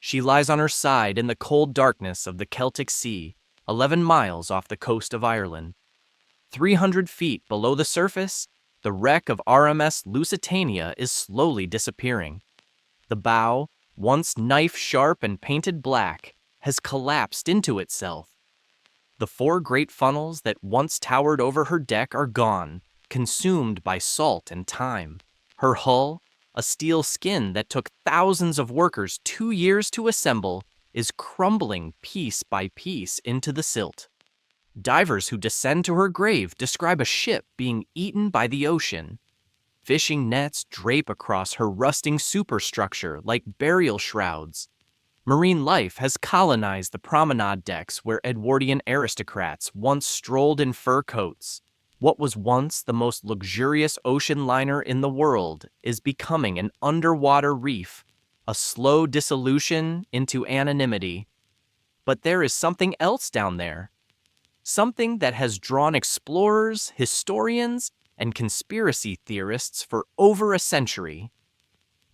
She lies on her side in the cold darkness of the Celtic Sea, 11 miles off the coast of Ireland. 300 feet below the surface, the wreck of RMS Lusitania is slowly disappearing. The bow, once knife-sharp and painted black, has collapsed into itself. The 4 great funnels that once towered over her deck are gone, consumed by salt and time. Her hull, a steel skin that took thousands of workers 2 years to assemble, is crumbling piece by piece into the silt. Divers who descend to her grave describe a ship being eaten by the ocean. Fishing nets drape across her rusting superstructure like burial shrouds. Marine life has colonized the promenade decks where Edwardian aristocrats once strolled in fur coats. What was once the most luxurious ocean liner in the world is becoming an underwater reef, a slow dissolution into anonymity. But there is something else down there. Something that has drawn explorers, historians, and conspiracy theorists for over a century.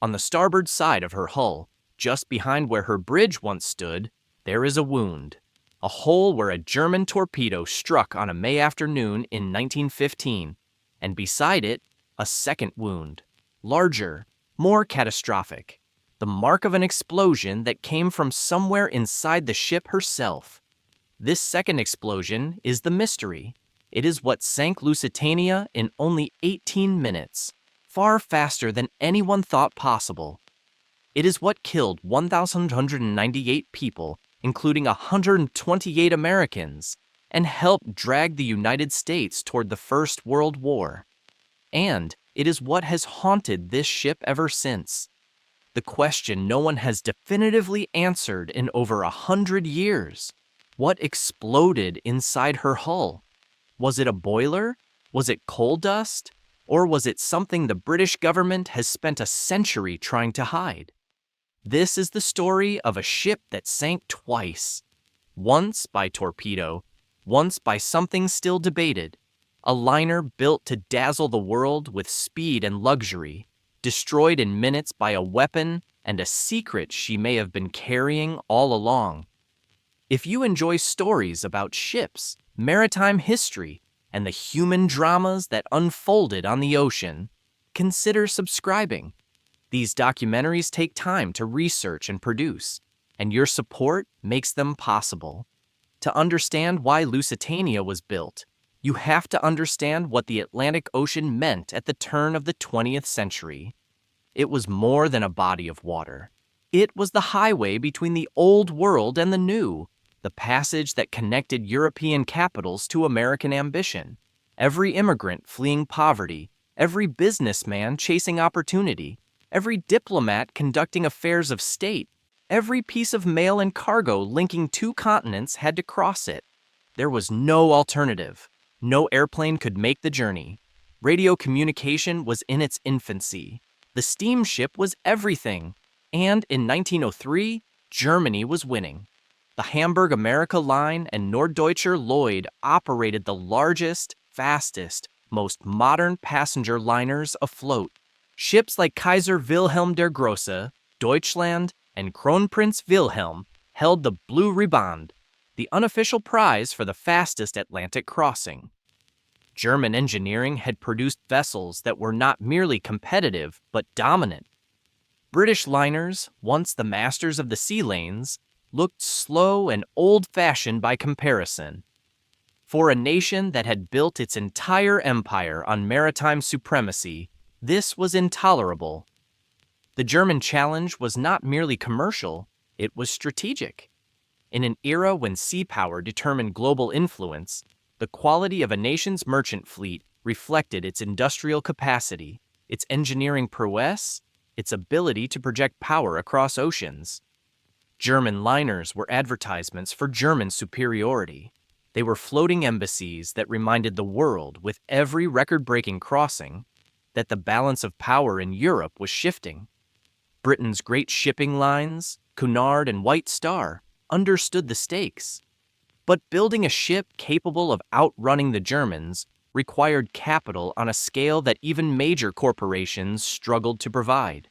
On the starboard side of her hull, just behind where her bridge once stood, there is a wound. A hole where a German torpedo struck on a May afternoon in 1915, and beside it, a second wound, larger, more catastrophic, the mark of an explosion that came from somewhere inside the ship herself. This second explosion is the mystery. It is what sank Lusitania in only 18 minutes, far faster than anyone thought possible. It is what killed 1,198 people, including 128 Americans, and helped drag the United States toward the First World War. And it is what has haunted this ship ever since. The question no one has definitively answered in over 100 years. What exploded inside her hull? Was it a boiler? Was it coal dust? Or was it something the British government has spent a century trying to hide? This is the story of a ship that sank twice. Once by torpedo, once by something still debated. A liner built to dazzle the world with speed and luxury, destroyed in minutes by a weapon and a secret she may have been carrying all along. If you enjoy stories about ships, maritime history, and the human dramas that unfolded on the ocean, consider subscribing. These documentaries take time to research and produce, and your support makes them possible. To understand why Lusitania was built, you have to understand what the Atlantic Ocean meant at the turn of the 20th century. It was more than a body of water. It was the highway between the old world and the new, the passage that connected European capitals to American ambition. Every immigrant fleeing poverty, every businessman chasing opportunity, every diplomat conducting affairs of state, every piece of mail and cargo linking 2 continents had to cross it. There was no alternative. No airplane could make the journey. Radio communication was in its infancy. The steamship was everything. And in 1903, Germany was winning. The Hamburg-America Line and Norddeutscher Lloyd operated the largest, fastest, most modern passenger liners afloat. Ships like Kaiser Wilhelm der Große, Deutschland, and Kronprinz Wilhelm held the Blue Riband, the unofficial prize for the fastest Atlantic crossing. German engineering had produced vessels that were not merely competitive, but dominant. British liners, once the masters of the sea lanes, looked slow and old-fashioned by comparison. For a nation that had built its entire empire on maritime supremacy, this was intolerable. The German challenge was not merely commercial, it was strategic. In an era when sea power determined global influence, the quality of a nation's merchant fleet reflected its industrial capacity, its engineering prowess, its ability to project power across oceans. German liners were advertisements for German superiority. They were floating embassies that reminded the world, with every record-breaking crossing, that the balance of power in Europe was shifting. Britain's great shipping lines, Cunard and White Star, understood the stakes. But building a ship capable of outrunning the Germans required capital on a scale that even major corporations struggled to provide.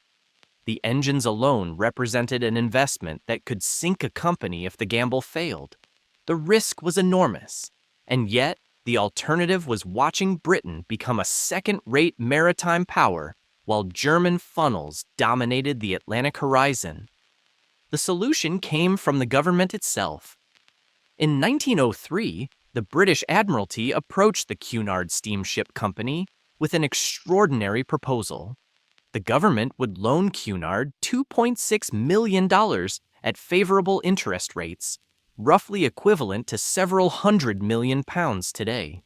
The engines alone represented an investment that could sink a company if the gamble failed. The risk was enormous, and yet the alternative was watching Britain become a second-rate maritime power while German funnels dominated the Atlantic horizon. The solution came from the government itself. In 1903, the British Admiralty approached the Cunard Steamship Company with an extraordinary proposal. The government would loan Cunard $2.6 million at favorable interest rates, roughly equivalent to several £100 million today.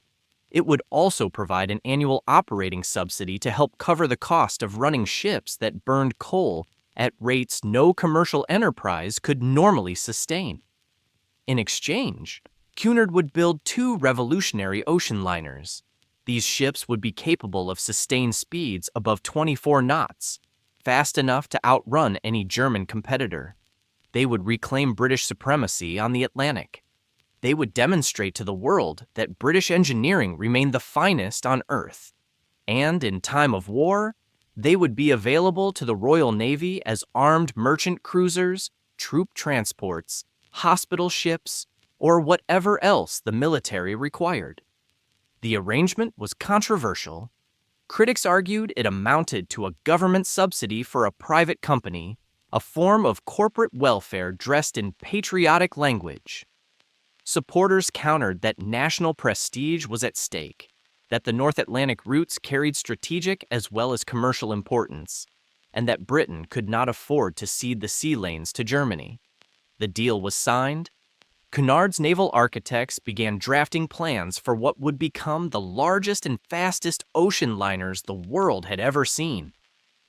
It would also provide an annual operating subsidy to help cover the cost of running ships that burned coal at rates no commercial enterprise could normally sustain. In exchange, Cunard would build 2 revolutionary ocean liners. These ships would be capable of sustained speeds above 24 knots, fast enough to outrun any German competitor. They would reclaim British supremacy on the Atlantic. They would demonstrate to the world that British engineering remained the finest on Earth. And in time of war, they would be available to the Royal Navy as armed merchant cruisers, troop transports, hospital ships, or whatever else the military required. The arrangement was controversial. Critics argued it amounted to a government subsidy for a private company, a form of corporate welfare dressed in patriotic language. Supporters countered that national prestige was at stake, that the North Atlantic routes carried strategic as well as commercial importance, and that Britain could not afford to cede the sea lanes to Germany. The deal was signed. Cunard's naval architects began drafting plans for what would become the largest and fastest ocean liners the world had ever seen.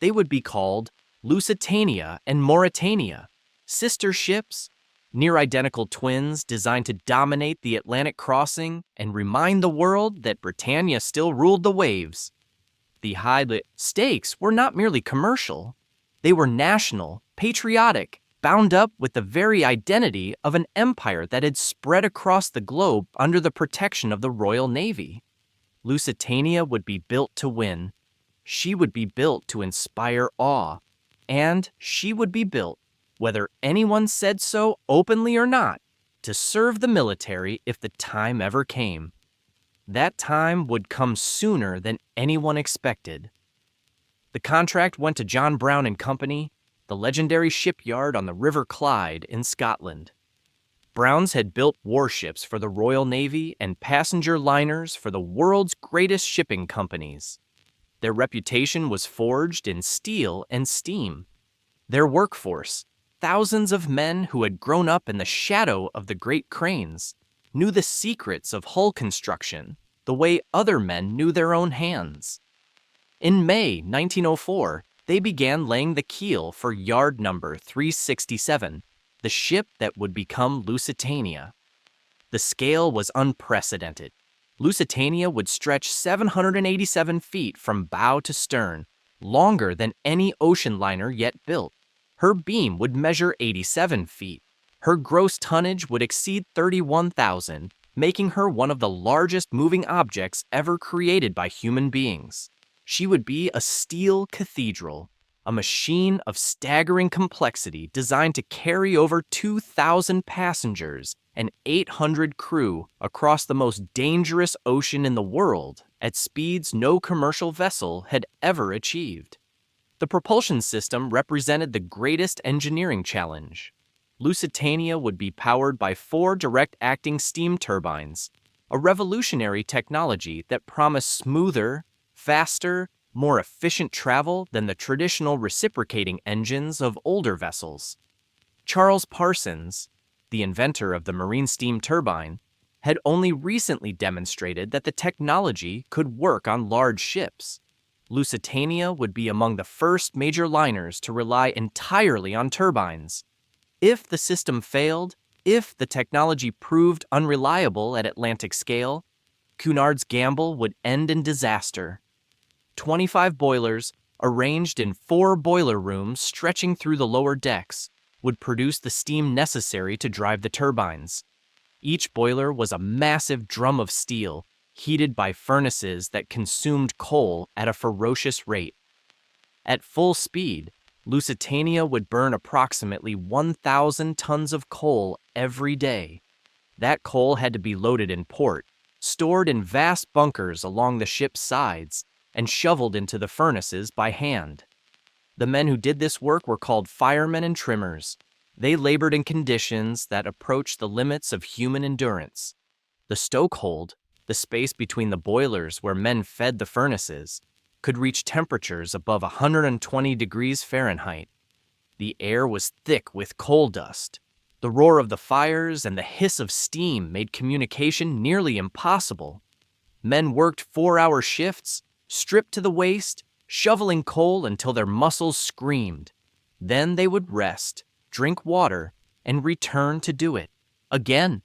They would be called Lusitania and Mauretania, sister ships, near-identical twins designed to dominate the Atlantic crossing and remind the world that Britannia still ruled the waves. The high stakes were not merely commercial. They were national, patriotic, bound up with the very identity of an empire that had spread across the globe under the protection of the Royal Navy. Lusitania would be built to win. She would be built to inspire awe. And she would be built, whether anyone said so openly or not, to serve the military if the time ever came. That time would come sooner than anyone expected. The contract went to John Brown and Company, the legendary shipyard on the River Clyde in Scotland. Browns had built warships for the Royal Navy and passenger liners for the world's greatest shipping companies. Their reputation was forged in steel and steam. Their workforce, thousands of men who had grown up in the shadow of the great cranes, knew the secrets of hull construction the way other men knew their own hands. In May 1904, they began laying the keel for yard number 367, the ship that would become Lusitania. The scale was unprecedented. Lusitania would stretch 787 feet from bow to stern, longer than any ocean liner yet built. Her beam would measure 87 feet. Her gross tonnage would exceed 31,000, making her one of the largest moving objects ever created by human beings. She would be a steel cathedral, a machine of staggering complexity designed to carry over 2,000 passengers and 800 crew across the most dangerous ocean in the world at speeds no commercial vessel had ever achieved. The propulsion system represented the greatest engineering challenge. Lusitania would be powered by 4 direct-acting steam turbines, a revolutionary technology that promised smoother, faster, more efficient travel than the traditional reciprocating engines of older vessels. Charles Parsons, the inventor of the marine steam turbine, had only recently demonstrated that the technology could work on large ships. Lusitania would be among the first major liners to rely entirely on turbines. If the system failed, if the technology proved unreliable at Atlantic scale, Cunard's gamble would end in disaster. 25 boilers, arranged in 4 boiler rooms stretching through the lower decks, would produce the steam necessary to drive the turbines. Each boiler was a massive drum of steel, heated by furnaces that consumed coal at a ferocious rate. At full speed, Lusitania would burn approximately 1,000 tons of coal every day. That coal had to be loaded in port, stored in vast bunkers along the ship's sides, and shoveled into the furnaces by hand. The men who did this work were called firemen and trimmers. They labored in conditions that approached the limits of human endurance. The stokehold, the space between the boilers where men fed the furnaces, could reach temperatures above 120 degrees Fahrenheit. The air was thick with coal dust. The roar of the fires and the hiss of steam made communication nearly impossible. Men worked 4-hour shifts, stripped to the waist, shoveling coal until their muscles screamed. Then they would rest, drink water, and return to do it again.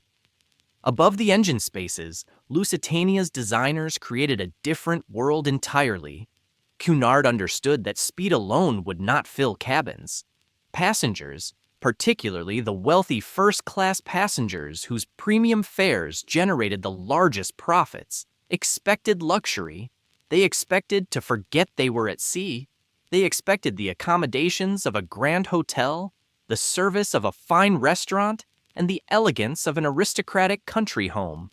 Above the engine spaces, Lusitania's designers created a different world entirely. Cunard understood that speed alone would not fill cabins. Passengers, particularly the wealthy first-class passengers whose premium fares generated the largest profits, expected luxury. They expected to forget they were at sea. They expected the accommodations of a grand hotel, the service of a fine restaurant, and the elegance of an aristocratic country home.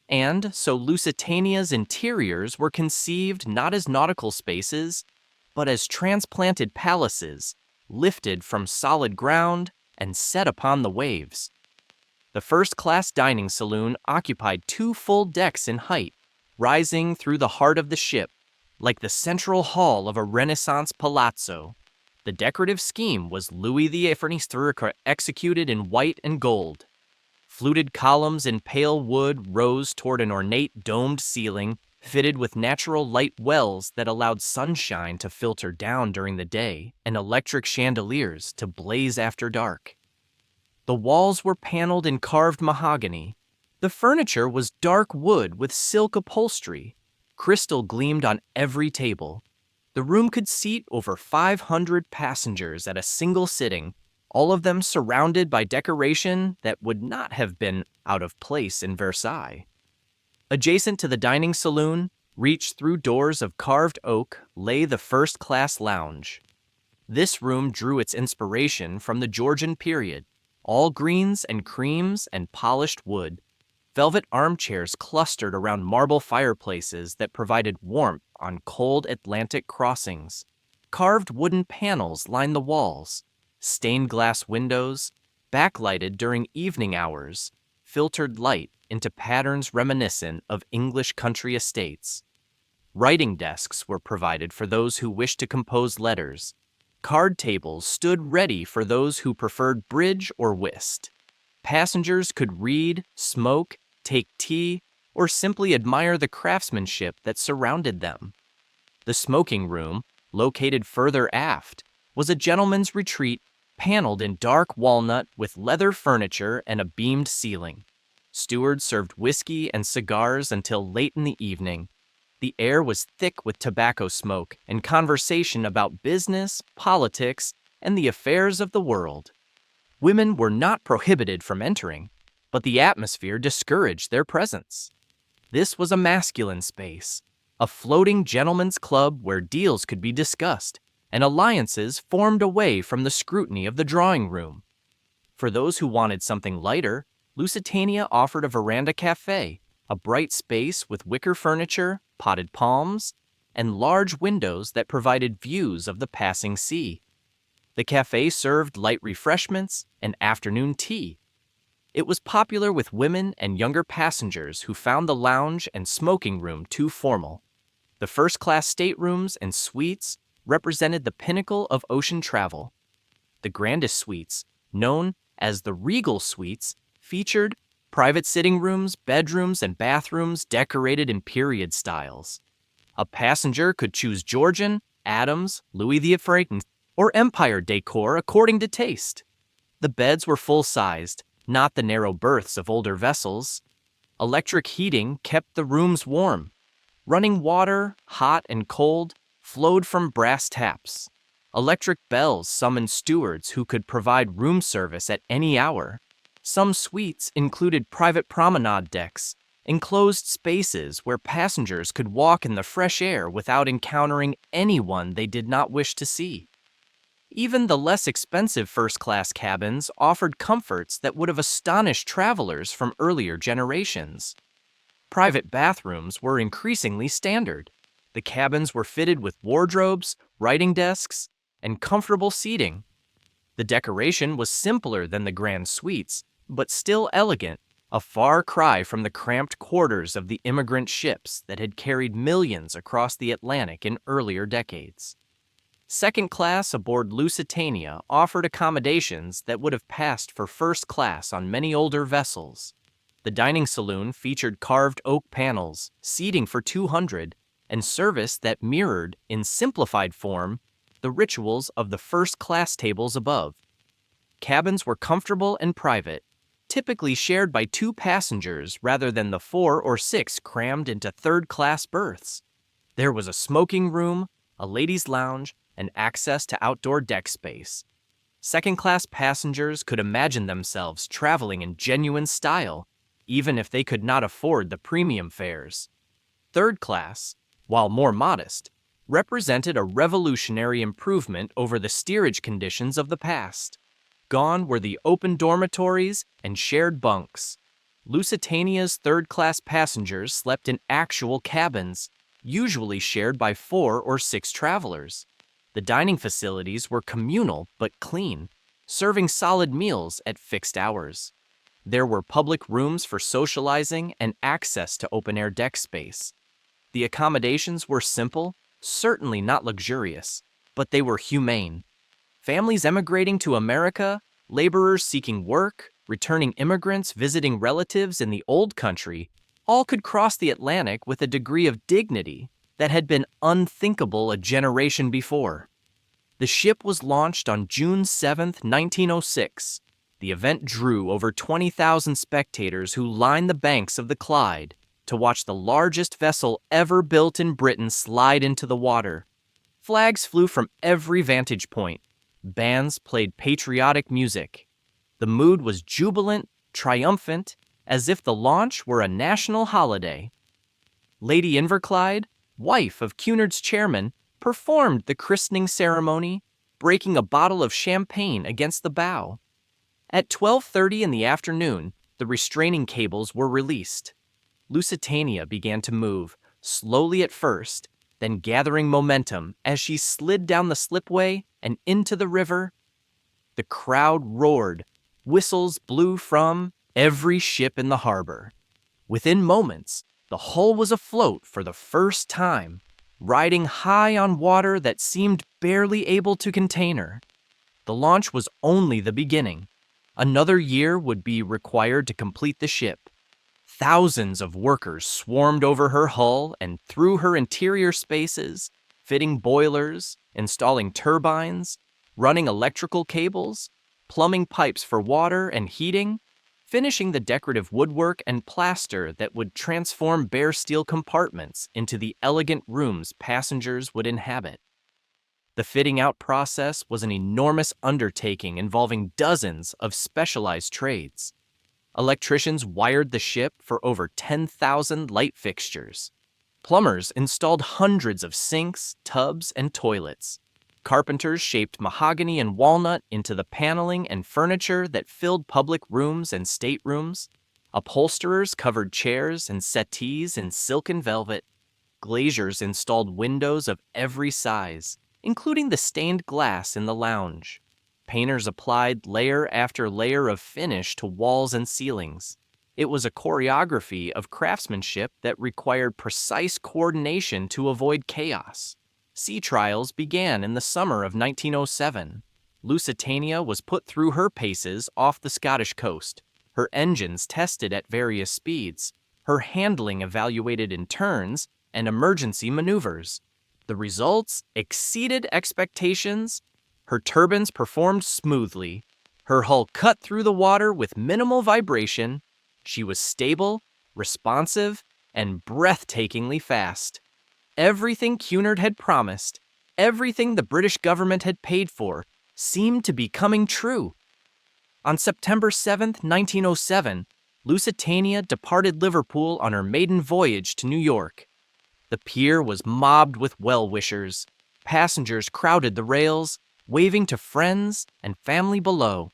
And so Lusitania's interiors were conceived not as nautical spaces, but as transplanted palaces, lifted from solid ground and set upon the waves. The first-class dining saloon occupied 2 full decks in height, rising through the heart of the ship, like the central hall of a Renaissance palazzo. The decorative scheme was Louis XIV executed in white and gold. Fluted columns in pale wood rose toward an ornate domed ceiling fitted with natural light wells that allowed sunshine to filter down during the day and electric chandeliers to blaze after dark. The walls were paneled in carved mahogany. The furniture was dark wood with silk upholstery. Crystal gleamed on every table. The room could seat over 500 passengers at a single sitting, all of them surrounded by decoration that would not have been out of place in Versailles. Adjacent to the dining saloon, reached through doors of carved oak, lay the first-class lounge. This room drew its inspiration from the Georgian period, all greens and creams and polished wood. Velvet armchairs clustered around marble fireplaces that provided warmth on cold Atlantic crossings. Carved wooden panels lined the walls. Stained glass windows, backlighted during evening hours, filtered light into patterns reminiscent of English country estates. Writing desks were provided for those who wished to compose letters. Card tables stood ready for those who preferred bridge or whist. Passengers could read, smoke, take tea, or simply admire the craftsmanship that surrounded them. The smoking room, located further aft, was a gentleman's retreat paneled in dark walnut with leather furniture and a beamed ceiling. Stewards served whiskey and cigars until late in the evening. The air was thick with tobacco smoke and conversation about business, politics, and the affairs of the world. Women were not prohibited from entering, but the atmosphere discouraged their presence. This was a masculine space, a floating gentlemen's club where deals could be discussed, and alliances formed away from the scrutiny of the drawing room. For those who wanted something lighter, Lusitania offered a veranda cafe, a bright space with wicker furniture, potted palms, and large windows that provided views of the passing sea. The cafe served light refreshments and afternoon tea. It was popular with women and younger passengers who found the lounge and smoking room too formal. The first-class staterooms and suites represented the pinnacle of ocean travel. The grandest suites, known as the Regal Suites, featured private sitting rooms, bedrooms, and bathrooms decorated in period styles. A passenger could choose Georgian, Adams, Louis XIV, or Empire decor according to taste. The beds were full-sized, not the narrow berths of older vessels. Electric heating kept the rooms warm. Running water, hot and cold, flowed from brass taps. Electric bells summoned stewards who could provide room service at any hour. Some suites included private promenade decks, enclosed spaces where passengers could walk in the fresh air without encountering anyone they did not wish to see. Even the less expensive first-class cabins offered comforts that would have astonished travelers from earlier generations. Private bathrooms were increasingly standard. The cabins were fitted with wardrobes, writing desks, and comfortable seating. The decoration was simpler than the grand suites, but still elegant, a far cry from the cramped quarters of the immigrant ships that had carried millions across the Atlantic in earlier decades. Second class aboard Lusitania offered accommodations that would have passed for first class on many older vessels. The dining saloon featured carved oak panels, seating for 200, and service that mirrored, in simplified form, the rituals of the first-class tables above. Cabins were comfortable and private, typically shared by 2 passengers rather than the 4 or 6 crammed into third-class berths. There was a smoking room, a ladies' lounge, and access to outdoor deck space. Second-class passengers could imagine themselves traveling in genuine style, even if they could not afford the premium fares. Third class, while more modest, represented a revolutionary improvement over the steerage conditions of the past. Gone were the open dormitories and shared bunks. Lusitania's third-class passengers slept in actual cabins, usually shared by 4 or 6 travelers. The dining facilities were communal but clean, serving solid meals at fixed hours. There were public rooms for socializing and access to open-air deck space. The accommodations were simple, certainly not luxurious, but they were humane. Families emigrating to America, laborers seeking work, returning immigrants visiting relatives in the old country, all could cross the Atlantic with a degree of dignity that had been unthinkable a generation before. The ship was launched on June 7, 1906. The event drew over 20,000 spectators who lined the banks of the Clyde to watch the largest vessel ever built in Britain slide into the water. Flags flew from every vantage point. Bands played patriotic music. The mood was jubilant, triumphant, as if the launch were a national holiday. Lady Inverclyde, wife of Cunard's chairman, performed the christening ceremony, breaking a bottle of champagne against the bow. At 12:30 in the afternoon, the restraining cables were released. Lusitania began to move, slowly at first, then gathering momentum as she slid down the slipway and into the river. The crowd roared. Whistles blew from every ship in the harbor. Within moments, the hull was afloat for the first time, riding high on water that seemed barely able to contain her. The launch was only the beginning. Another year would be required to complete the ship. Thousands of workers swarmed over her hull and through her interior spaces, fitting boilers, installing turbines, running electrical cables, plumbing pipes for water and heating, finishing the decorative woodwork and plaster that would transform bare steel compartments into the elegant rooms passengers would inhabit. The fitting out process was an enormous undertaking involving dozens of specialized trades. Electricians wired the ship for over 10,000 light fixtures. Plumbers installed hundreds of sinks, tubs, and toilets. Carpenters shaped mahogany and walnut into the paneling and furniture that filled public rooms and staterooms. Upholsterers covered chairs and settees in silk and velvet. Glaziers installed windows of every size, including the stained glass in the lounge. Painters applied layer after layer of finish to walls and ceilings. It was a choreography of craftsmanship that required precise coordination to avoid chaos. Sea trials began in the summer of 1907. Lusitania was put through her paces off the Scottish coast, her engines tested at various speeds, her handling evaluated in turns and emergency maneuvers. The results exceeded expectations. Her turbines performed smoothly. Her hull cut through the water with minimal vibration. She was stable, responsive, and breathtakingly fast. Everything Cunard had promised, everything the British government had paid for, seemed to be coming true. On September 7, 1907, Lusitania departed Liverpool on her maiden voyage to New York. The pier was mobbed with well-wishers. Passengers crowded the rails, waving to friends and family below.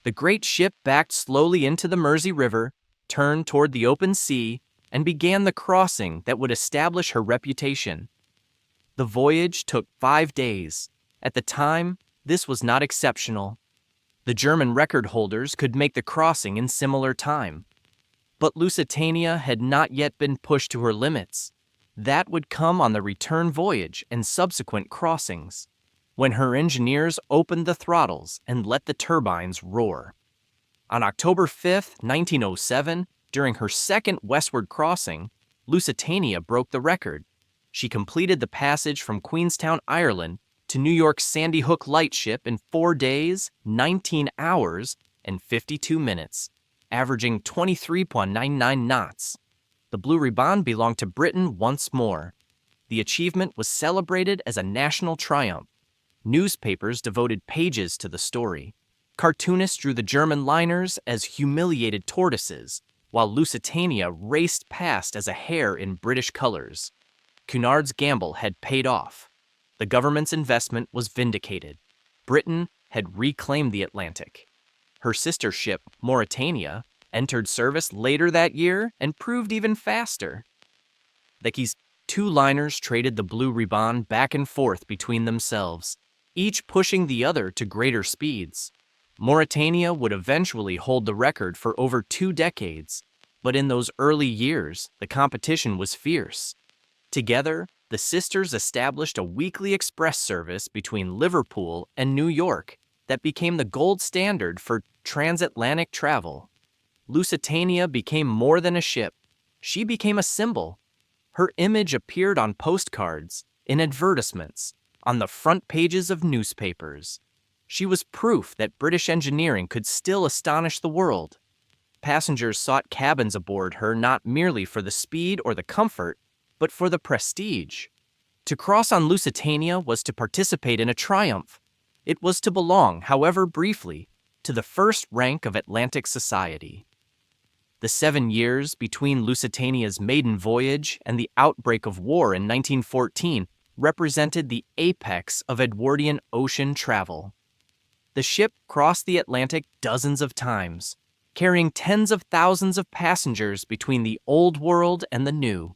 The great ship backed slowly into the Mersey River, turned toward the open sea, and began the crossing that would establish her reputation. The voyage took 5 days. At the time, this was not exceptional. The German record holders could make the crossing in similar time. But Lusitania had not yet been pushed to her limits. That would come on the return voyage and subsequent crossings, when her engineers opened the throttles and let the turbines roar. On October 5, 1907, during her second westward crossing, Lusitania broke the record. She completed the passage from Queenstown, Ireland, to New York's Sandy Hook lightship in 4 days, 19 hours, and 52 minutes, averaging 23.99 knots. The Blue Ribbon belonged to Britain once more. The achievement was celebrated as a national triumph. Newspapers devoted pages to the story. Cartoonists drew the German liners as humiliated tortoises, while Lusitania raced past as a hare in British colors. Cunard's gamble had paid off. The government's investment was vindicated. Britain had reclaimed the Atlantic. Her sister ship, Mauretania, entered service later that year and proved even faster. The 2 liners traded the Blue Ribbon back and forth between themselves, each pushing the other to greater speeds. Mauretania would eventually hold the record for over 2 decades, but in those early years, the competition was fierce. Together, the sisters established a weekly express service between Liverpool and New York that became the gold standard for transatlantic travel. Lusitania became more than a ship. She became a symbol. Her image appeared on postcards, in advertisements, on the front pages of newspapers. She was proof that British engineering could still astonish the world. Passengers sought cabins aboard her not merely for the speed or the comfort, but for the prestige. To cross on Lusitania was to participate in a triumph. It was to belong, however briefly, to the first rank of Atlantic society. The 7 years between Lusitania's maiden voyage and the outbreak of war in 1914 represented the apex of Edwardian ocean travel. The ship crossed the Atlantic dozens of times, carrying tens of thousands of passengers between the Old World and the New.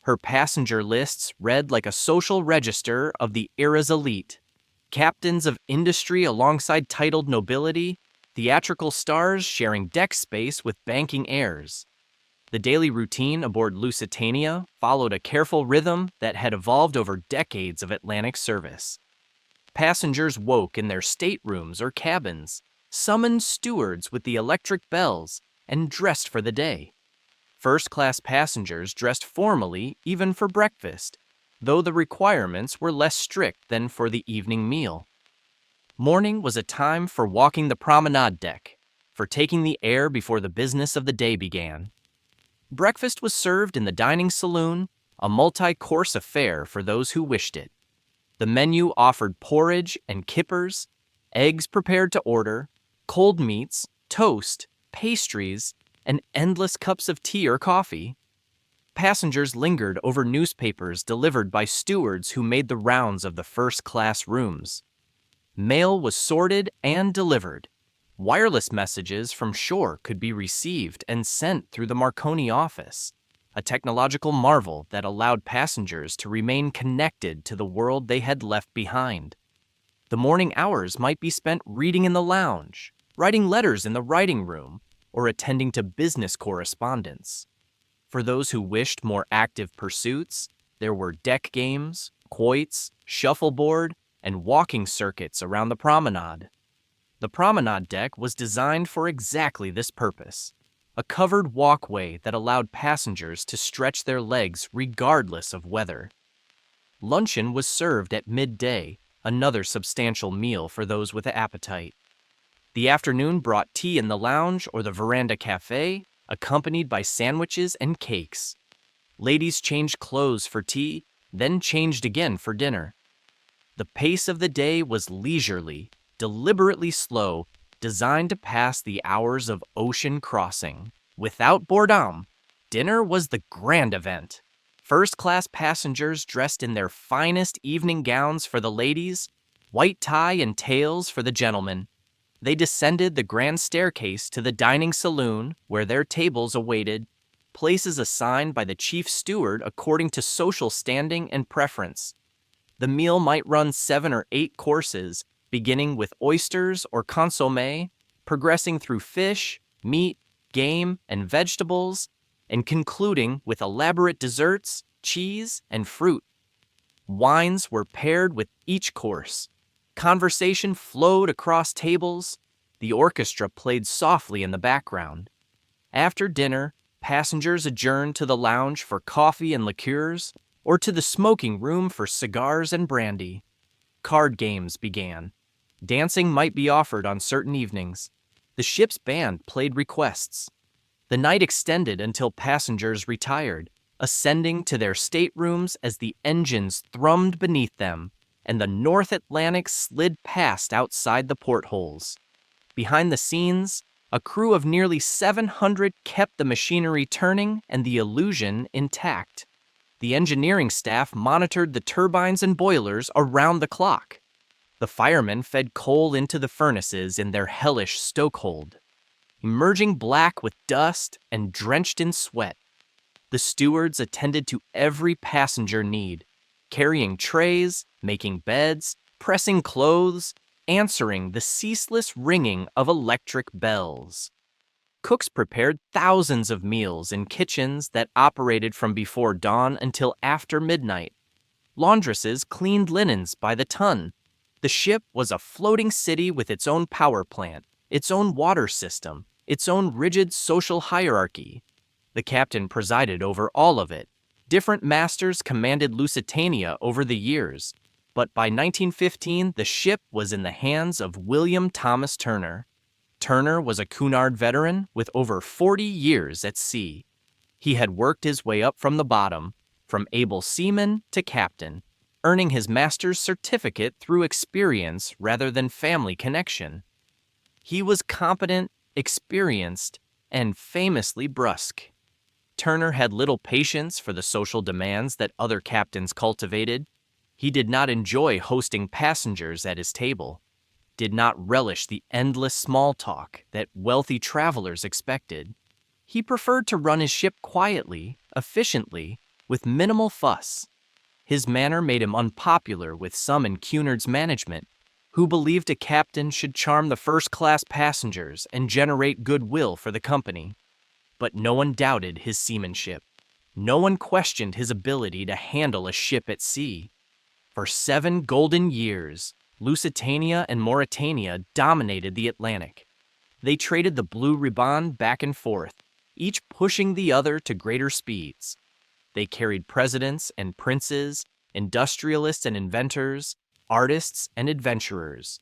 Her passenger lists read like a social register of the era's elite. Captains of industry alongside titled nobility, theatrical stars sharing deck space with banking heirs. The daily routine aboard Lusitania followed a careful rhythm that had evolved over decades of Atlantic service. Passengers woke in their staterooms or cabins, summoned stewards with the electric bells, and dressed for the day. First-class passengers dressed formally even for breakfast, though the requirements were less strict than for the evening meal. Morning was a time for walking the promenade deck, for taking the air before the business of the day began. Breakfast was served in the dining saloon, a multi-course affair for those who wished it. The menu offered porridge and kippers, eggs prepared to order, cold meats, toast, pastries, and endless cups of tea or coffee. Passengers lingered over newspapers delivered by stewards who made the rounds of the first-class rooms. Mail was sorted and delivered. Wireless messages from shore could be received and sent through the Marconi office, a technological marvel that allowed passengers to remain connected to the world they had left behind. The morning hours might be spent reading in the lounge, writing letters in the writing room, or attending to business correspondence. For those who wished more active pursuits, there were deck games, quoits, shuffleboard, and walking circuits around the promenade. The promenade deck was designed for exactly this purpose, a covered walkway that allowed passengers to stretch their legs regardless of weather. Luncheon was served at midday, another substantial meal for those with appetite. The afternoon brought tea in the lounge or the veranda cafe, accompanied by sandwiches and cakes. Ladies changed clothes for tea, then changed again for dinner. The pace of the day was leisurely, deliberately slow, designed to pass the hours of ocean crossing. Without boredom, dinner was the grand event. First-class passengers dressed in their finest evening gowns for the ladies, white tie and tails for the gentlemen. They descended the grand staircase to the dining saloon, where their tables awaited, places assigned by the chief steward according to social standing and preference. The meal might run 7 or 8 courses, beginning with oysters or consommé, progressing through fish, meat, game, and vegetables, and concluding with elaborate desserts, cheese, and fruit. Wines were paired with each course. Conversation flowed across tables. The orchestra played softly in the background. After dinner, passengers adjourned to the lounge for coffee and liqueurs, or to the smoking room for cigars and brandy. Card games began. Dancing might be offered on certain evenings. The ship's band played requests. The night extended until passengers retired, ascending to their staterooms as the engines thrummed beneath them, and the North Atlantic slid past outside the portholes. Behind the scenes, a crew of nearly 700 kept the machinery turning and the illusion intact. The engineering staff monitored the turbines and boilers around the clock. The firemen fed coal into the furnaces in their hellish stokehold, emerging black with dust and drenched in sweat. The stewards attended to every passenger need, carrying trays, making beds, pressing clothes, answering the ceaseless ringing of electric bells. Cooks prepared thousands of meals in kitchens that operated from before dawn until after midnight. Laundresses cleaned linens by the ton. The ship was a floating city with its own power plant, its own water system, its own rigid social hierarchy. The captain presided over all of it. Different masters commanded Lusitania over the years, but by 1915 the ship was in the hands of William Thomas Turner. Turner was a Cunard veteran with over 40 years at sea. He had worked his way up from the bottom, from able seaman to captain, earning his master's certificate through experience rather than family connection. He was competent, experienced, and famously brusque. Turner had little patience for the social demands that other captains cultivated. He did not enjoy hosting passengers at his table, did not relish the endless small talk that wealthy travelers expected. He preferred to run his ship quietly, efficiently, with minimal fuss. His manner made him unpopular with some in Cunard's management, who believed a captain should charm the first-class passengers and generate goodwill for the company. But no one doubted his seamanship. No one questioned his ability to handle a ship at sea. For 7 golden years, Lusitania and Mauritania dominated the Atlantic. They traded the blue ribbon back and forth, each pushing the other to greater speeds. They carried presidents and princes, industrialists and inventors, artists and adventurers.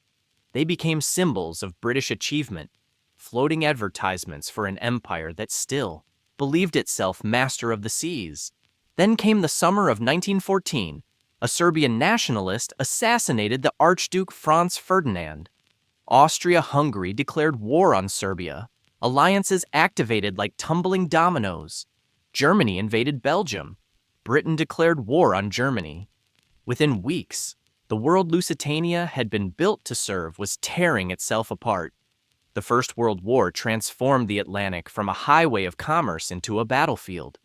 They became symbols of British achievement, floating advertisements for an empire that still believed itself master of the seas. Then came the summer of 1914. A Serbian nationalist assassinated the Archduke Franz Ferdinand. Austria-Hungary declared war on Serbia. Alliances activated like tumbling dominoes. Germany invaded Belgium. Britain declared war on Germany. Within weeks, the world Lusitania had been built to serve was tearing itself apart. The First World War transformed the Atlantic from a highway of commerce into a battlefield.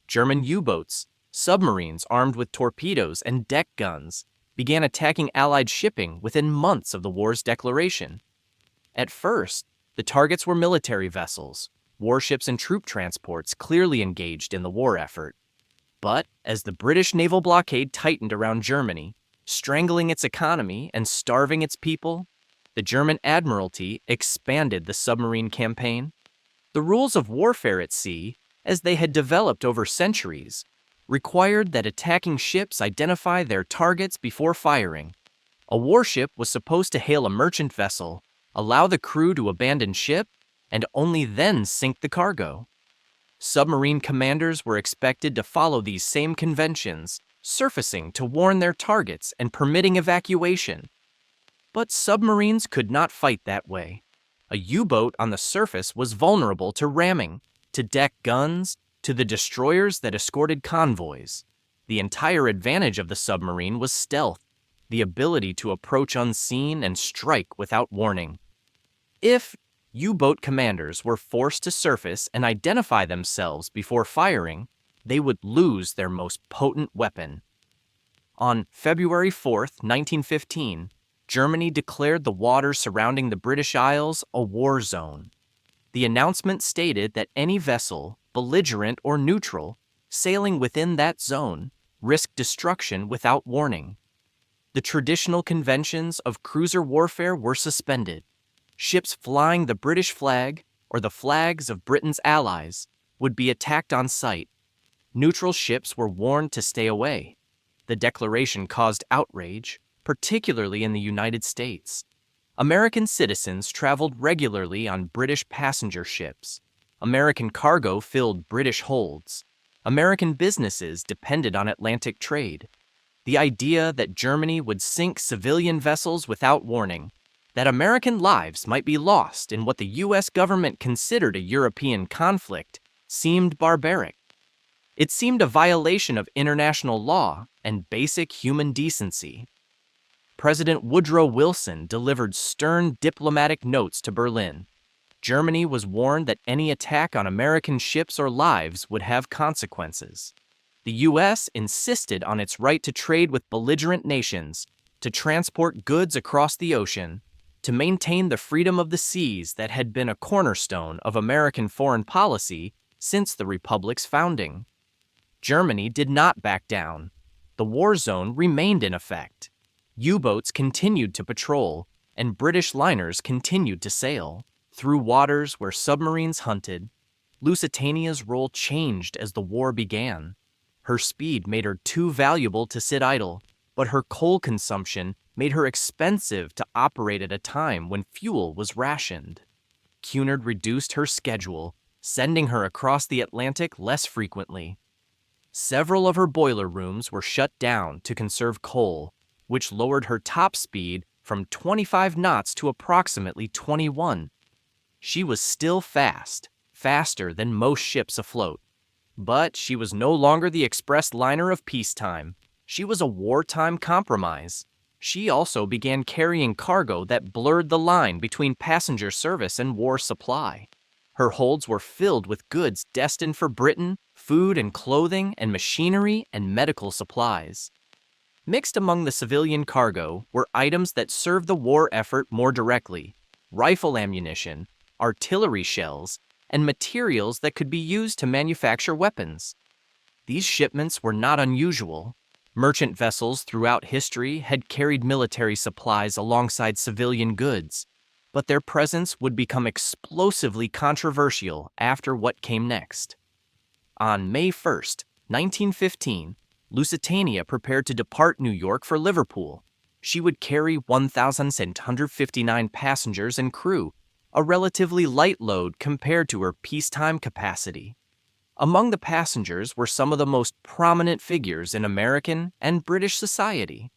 German U-boats, submarines armed with torpedoes and deck guns, began attacking Allied shipping within months of the war's declaration. At first, the targets were military vessels, warships and troop transports clearly engaged in the war effort. But as the British naval blockade tightened around Germany, strangling its economy and starving its people, the German Admiralty expanded the submarine campaign. The rules of warfare at sea, as they had developed over centuries, required that attacking ships identify their targets before firing. A warship was supposed to hail a merchant vessel, allow the crew to abandon ship, and only then sink the cargo. Submarine commanders were expected to follow these same conventions, surfacing to warn their targets and permitting evacuation. But submarines could not fight that way. A U-boat on the surface was vulnerable to ramming, to deck guns, to the destroyers that escorted convoys. The entire advantage of the submarine was stealth. the ability to approach unseen and strike without warning. If U-boat commanders were forced to surface and identify themselves before firing, they would lose their most potent weapon. On February 4, 1915, Germany declared the waters surrounding the British Isles a war zone. The announcement stated that any vessel, belligerent or neutral, sailing within that zone risked destruction without warning. The traditional conventions of cruiser warfare were suspended. Ships flying the British flag or the flags of Britain's allies would be attacked on sight. Neutral ships were warned to stay away. The declaration caused outrage, particularly in the United States. American citizens traveled regularly on British passenger ships. American cargo filled British holds. American businesses depended on Atlantic trade. The idea that Germany would sink civilian vessels without warning, that American lives might be lost in what the U.S. government considered a European conflict, seemed barbaric. It seemed a violation of international law and basic human decency. President Woodrow Wilson delivered stern diplomatic notes to Berlin. Germany was warned that any attack on American ships or lives would have consequences. The U.S. insisted on its right to trade with belligerent nations, to transport goods across the ocean, to maintain the freedom of the seas that had been a cornerstone of American foreign policy since the Republic's founding. Germany did not back down. The war zone remained in effect. U-boats continued to patrol, and British liners continued to sail. Through waters where submarines hunted, Lusitania's role changed as the war began. Her speed made her too valuable to sit idle, but her coal consumption made her expensive to operate at a time when fuel was rationed. Cunard reduced her schedule, sending her across the Atlantic less frequently. Several of her boiler rooms were shut down to conserve coal, which lowered her top speed from 25 knots to approximately 21. She was still fast, faster than most ships afloat. But she was no longer the express liner of peacetime. She was a wartime compromise. She also began carrying cargo that blurred the line between passenger service and war supply. Her holds were filled with goods destined for Britain, food and clothing and machinery and medical supplies. Mixed among the civilian cargo were items that served the war effort more directly: rifle ammunition, artillery shells, and materials that could be used to manufacture weapons. These shipments were not unusual. Merchant vessels throughout history had carried military supplies alongside civilian goods, but their presence would become explosively controversial after what came next. On May 1st, 1915, Lusitania prepared to depart New York for Liverpool. She would carry 1,759 passengers and crew, a relatively light load compared to her peacetime capacity. Among the passengers were some of the most prominent figures in American and British society.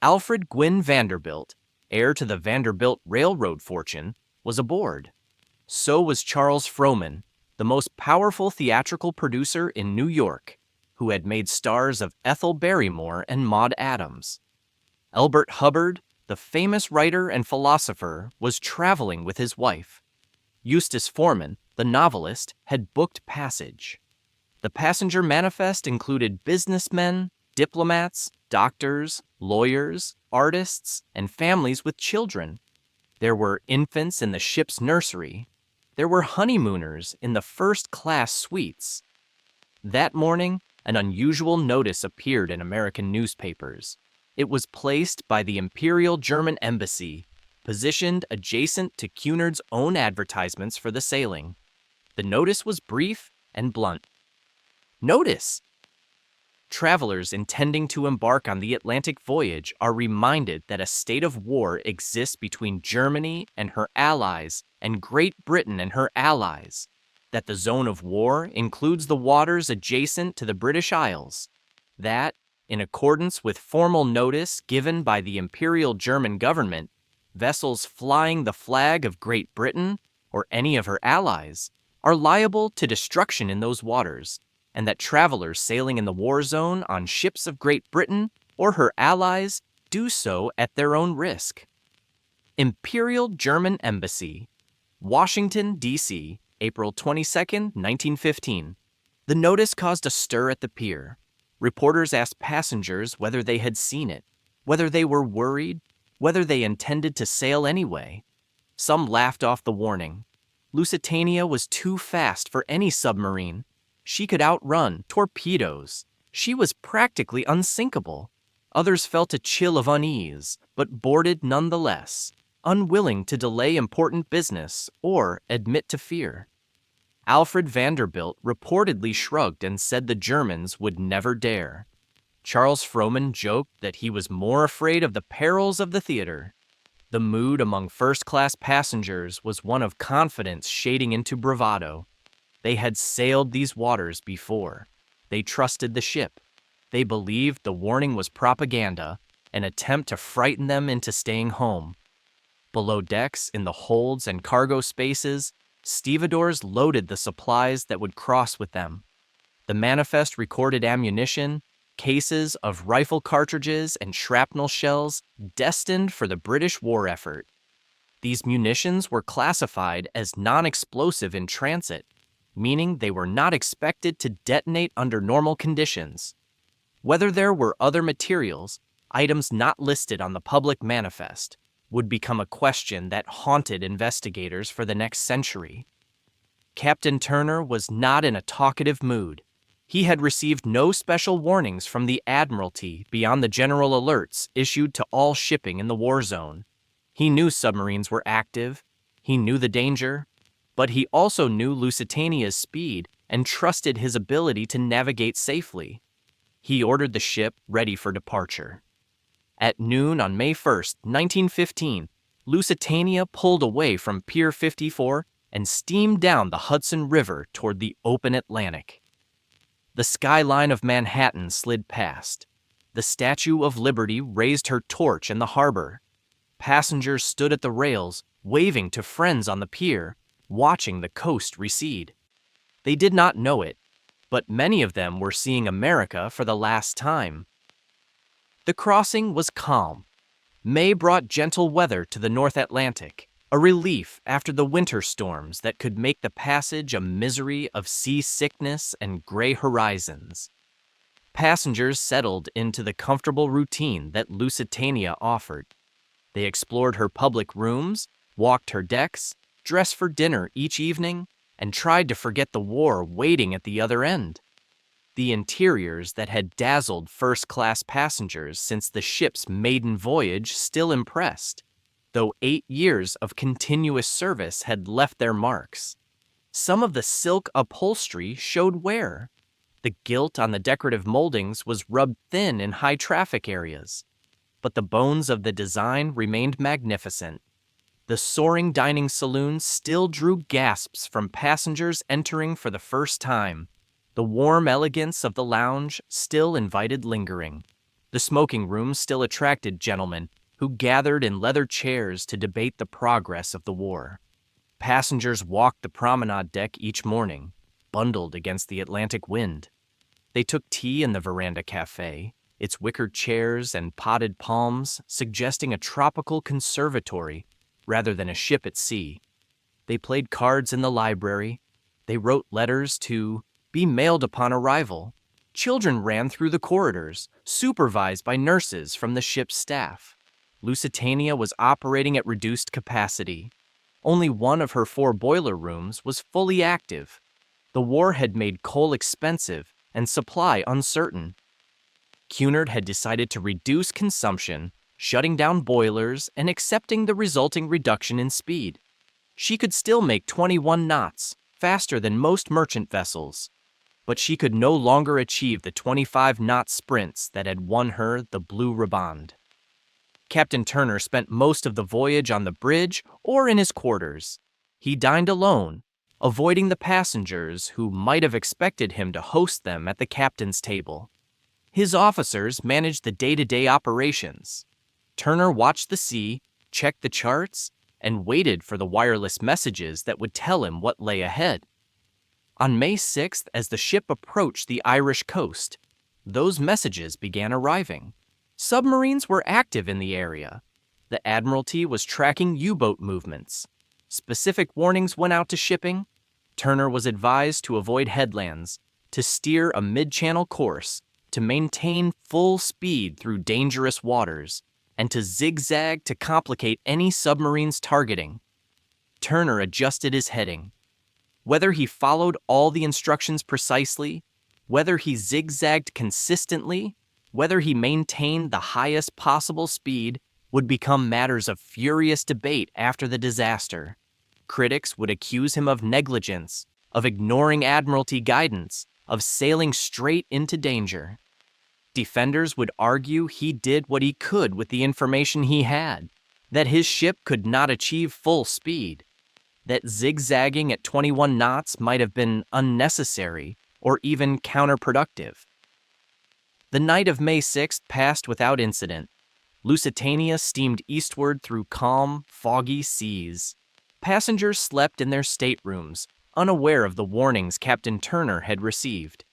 Alfred Gwynne Vanderbilt, heir to the Vanderbilt railroad fortune, was aboard. So was Charles Frohman, the most powerful theatrical producer in New York, who had made stars of Ethel Barrymore and Maude Adams. Elbert Hubbard, the famous writer and philosopher, was traveling with his wife. Eustace Forman, the novelist, had booked passage. The passenger manifest included businessmen, diplomats, doctors, lawyers, artists, and families with children. There were infants in the ship's nursery. There were honeymooners in the first-class suites. That morning, an unusual notice appeared in American newspapers. It was placed by the Imperial German Embassy, positioned adjacent to Cunard's own advertisements for the sailing. The notice was brief and blunt. Notice! Travelers intending to embark on the Atlantic voyage are reminded that a state of war exists between Germany and her allies and Great Britain and her allies, that the zone of war includes the waters adjacent to the British Isles, that, in accordance with formal notice given by the Imperial German government, vessels flying the flag of Great Britain or any of her allies are liable to destruction in those waters, and that travelers sailing in the war zone on ships of Great Britain or her allies do so at their own risk. Imperial German Embassy, Washington, D.C., April 22, 1915. The notice caused a stir at the pier. Reporters asked passengers whether they had seen it, whether they were worried, whether they intended to sail anyway. Some laughed off the warning. Lusitania was too fast for any submarine. She could outrun torpedoes. She was practically unsinkable. Others felt a chill of unease, but boarded nonetheless, unwilling to delay important business or admit to fear. Alfred Vanderbilt reportedly shrugged and said the Germans would never dare. Charles Frohman joked that he was more afraid of the perils of the theater. The mood among first-class passengers was one of confidence shading into bravado. They had sailed these waters before. They trusted the ship. They believed the warning was propaganda, an attempt to frighten them into staying home. Below decks, in the holds and cargo spaces, stevedores loaded the supplies that would cross with them. The manifest recorded ammunition, cases of rifle cartridges and shrapnel shells destined for the British war effort. These munitions were classified as non-explosive in transit, meaning they were not expected to detonate under normal conditions. Whether there were other materials, items not listed on the public manifest, would become a question that haunted investigators for the next century. Captain Turner was not in a talkative mood. He had received no special warnings from the Admiralty beyond the general alerts issued to all shipping in the war zone. He knew submarines were active, he knew the danger, but he also knew Lusitania's speed and trusted his ability to navigate safely. He ordered the ship ready for departure. At noon on May 1, 1915, Lusitania pulled away from Pier 54 and steamed down the Hudson River toward the open Atlantic. The skyline of Manhattan slid past. The Statue of Liberty raised her torch in the harbor. Passengers stood at the rails, waving to friends on the pier, watching the coast recede. They did not know it, but many of them were seeing America for the last time. The crossing was calm. May brought gentle weather to the North Atlantic, a relief after the winter storms that could make the passage a misery of seasickness and gray horizons. Passengers settled into the comfortable routine that Lusitania offered. They explored her public rooms, walked her decks, dressed for dinner each evening, and tried to forget the war waiting at the other end. The interiors that had dazzled first-class passengers since the ship's maiden voyage still impressed, though 8 years of continuous service had left their marks. Some of the silk upholstery showed wear. The gilt on the decorative moldings was rubbed thin in high-traffic areas, but the bones of the design remained magnificent. The soaring dining saloon still drew gasps from passengers entering for the first time. The warm elegance of the lounge still invited lingering. The smoking room still attracted gentlemen who gathered in leather chairs to debate the progress of the war. Passengers walked the promenade deck each morning, bundled against the Atlantic wind. They took tea in the veranda cafe, its wicker chairs and potted palms suggesting a tropical conservatory rather than a ship at sea. They played cards in the library. They wrote letters to be mailed upon arrival. Children ran through the corridors, supervised by nurses from the ship's staff. Lusitania was operating at reduced capacity. Only one of her 4 boiler rooms was fully active. The war had made coal expensive and supply uncertain. Cunard had decided to reduce consumption, shutting down boilers and accepting the resulting reduction in speed. She could still make 21 knots, faster than most merchant vessels, but she could no longer achieve the 25-knot sprints that had won her the Blue Riband. Captain Turner spent most of the voyage on the bridge or in his quarters. He dined alone, avoiding the passengers who might have expected him to host them at the captain's table. His officers managed the day-to-day operations. Turner watched the sea, checked the charts, and waited for the wireless messages that would tell him what lay ahead. On May 6th, as the ship approached the Irish coast, those messages began arriving. Submarines were active in the area. The Admiralty was tracking U-boat movements. Specific warnings went out to shipping. Turner was advised to avoid headlands, to steer a mid-channel course, to maintain full speed through dangerous waters, and to zigzag to complicate any submarine's targeting. Turner adjusted his heading. Whether he followed all the instructions precisely, whether he zigzagged consistently, whether he maintained the highest possible speed would become matters of furious debate after the disaster. Critics would accuse him of negligence, of ignoring Admiralty guidance, of sailing straight into danger. Defenders would argue he did what he could with the information he had, that his ship could not achieve full speed, that zigzagging at 21 knots might have been unnecessary or even counterproductive. The night of May 6th passed without incident. Lusitania steamed eastward through calm, foggy seas. Passengers slept in their staterooms, unaware of the warnings Captain Turner had received.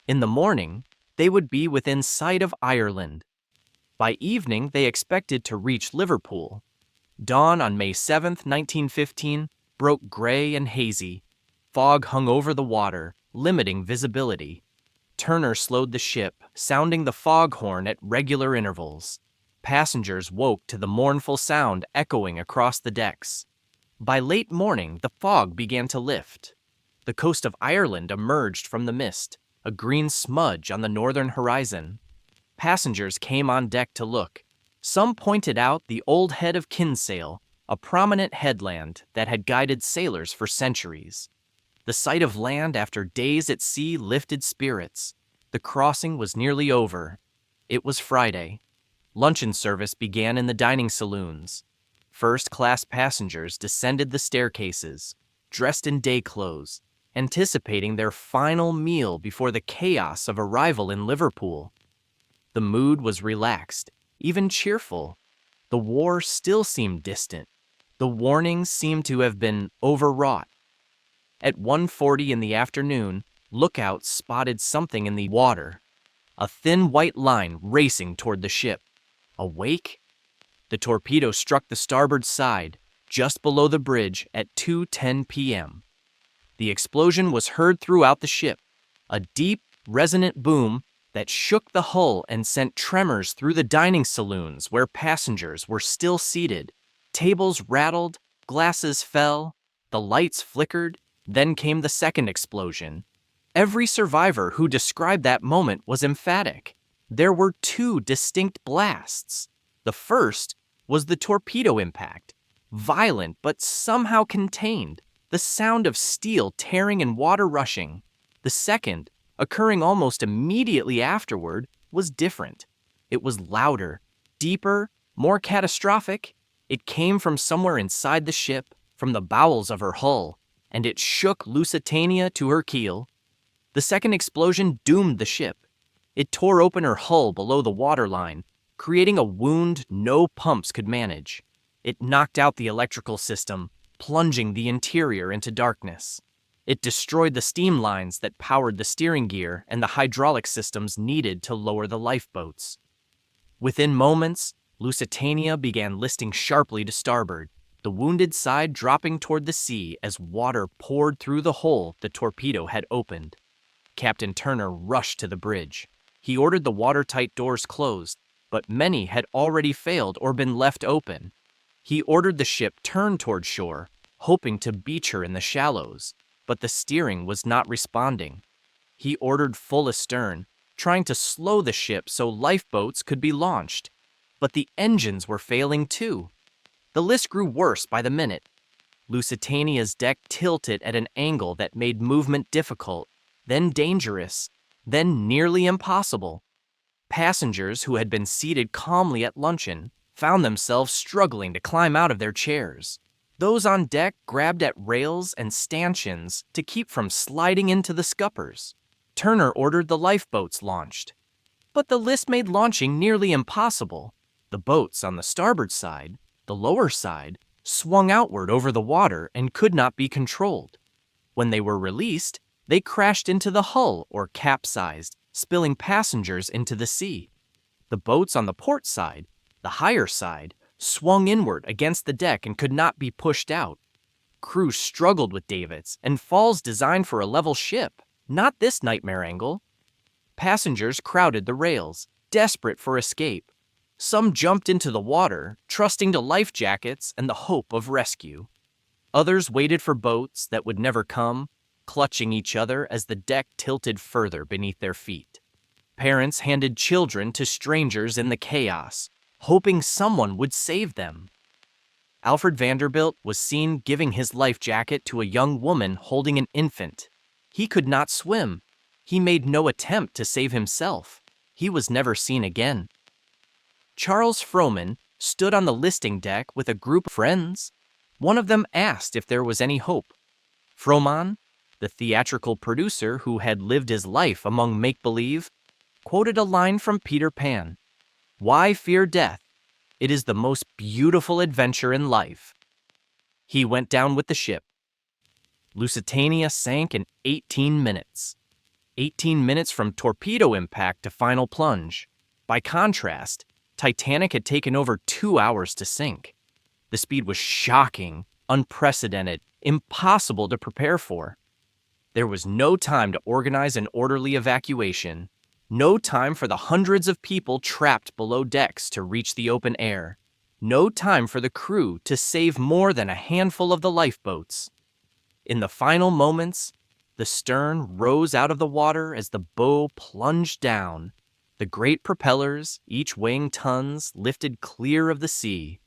In the morning, they would be within sight of Ireland. By evening, they expected to reach Liverpool. Dawn on May 7, 1915, broke gray and hazy. Fog hung over the water, limiting visibility. Turner slowed the ship, sounding the foghorn at regular intervals. Passengers woke to the mournful sound echoing across the decks. By late morning, the fog began to lift. The coast of Ireland emerged from the mist, a green smudge on the northern horizon. Passengers came on deck to look. Some pointed out the old head of Kinsale, a prominent headland that had guided sailors for centuries. The sight of land after days at sea lifted spirits. The crossing was nearly over. It was Friday. Luncheon service began in the dining saloons. First-class passengers descended the staircases, dressed in day clothes, anticipating their final meal before the chaos of arrival in Liverpool. The mood was relaxed, even cheerful. The war still seemed distant. The warnings seemed to have been overwrought. At 1:40 in the afternoon, lookouts spotted something in the water, a thin white line racing toward the ship. A wake? The torpedo struck the starboard side, just below the bridge at 2:10 p.m. The explosion was heard throughout the ship, a deep, resonant boom that shook the hull and sent tremors through the dining saloons where passengers were still seated. Tables rattled, glasses fell, the lights flickered, then came the second explosion. Every survivor who described that moment was emphatic. There were two distinct blasts. The first was the torpedo impact, violent but somehow contained, the sound of steel tearing and water rushing. The second, occurring almost immediately afterward, was different. It was louder, deeper, more catastrophic. It came from somewhere inside the ship, from the bowels of her hull, and it shook Lusitania to her keel. The second explosion doomed the ship. It tore open her hull below the waterline, creating a wound no pumps could manage. It knocked out the electrical system, plunging the interior into darkness. It destroyed the steam lines that powered the steering gear and the hydraulic systems needed to lower the lifeboats. Within moments, Lusitania began listing sharply to starboard, the wounded side dropping toward the sea as water poured through the hole the torpedo had opened. Captain Turner rushed to the bridge. He ordered the watertight doors closed, but many had already failed or been left open. He ordered the ship turned toward shore, hoping to beach her in the shallows, but the steering was not responding. He ordered full astern, trying to slow the ship so lifeboats could be launched, but the engines were failing too. The list grew worse by the minute. Lusitania's deck tilted at an angle that made movement difficult, then dangerous, then nearly impossible. Passengers who had been seated calmly at luncheon found themselves struggling to climb out of their chairs. Those on deck grabbed at rails and stanchions to keep from sliding into the scuppers. Turner ordered the lifeboats launched. But the list made launching nearly impossible. The boats on the starboard side, the lower side, swung outward over the water and could not be controlled. When they were released, they crashed into the hull or capsized, spilling passengers into the sea. The boats on the port side, the higher side, swung inward against the deck and could not be pushed out. Crews struggled with davits and falls designed for a level ship, not this nightmare angle. Passengers crowded the rails, desperate for escape. Some jumped into the water, trusting to life jackets and the hope of rescue. Others waited for boats that would never come, clutching each other as the deck tilted further beneath their feet. Parents handed children to strangers in the chaos, hoping someone would save them. Alfred Vanderbilt was seen giving his life jacket to a young woman holding an infant. He could not swim. He made no attempt to save himself. He was never seen again. Charles Frohman stood on the listing deck with a group of friends. One of them asked if there was any hope. Frohman, the theatrical producer who had lived his life among make-believe, quoted a line from Peter Pan. "Why fear death? It is the most beautiful adventure in life." He went down with the ship. Lusitania sank in 18 minutes. 18 minutes from torpedo impact to final plunge. By contrast, Titanic had taken over 2 hours to sink. The speed was shocking, unprecedented, impossible to prepare for. There was no time to organize an orderly evacuation. No time for the hundreds of people trapped below decks to reach the open air. No time for the crew to save more than a handful of the lifeboats. In the final moments, the stern rose out of the water as the bow plunged down. The great propellers, each weighing tons, lifted clear of the sea.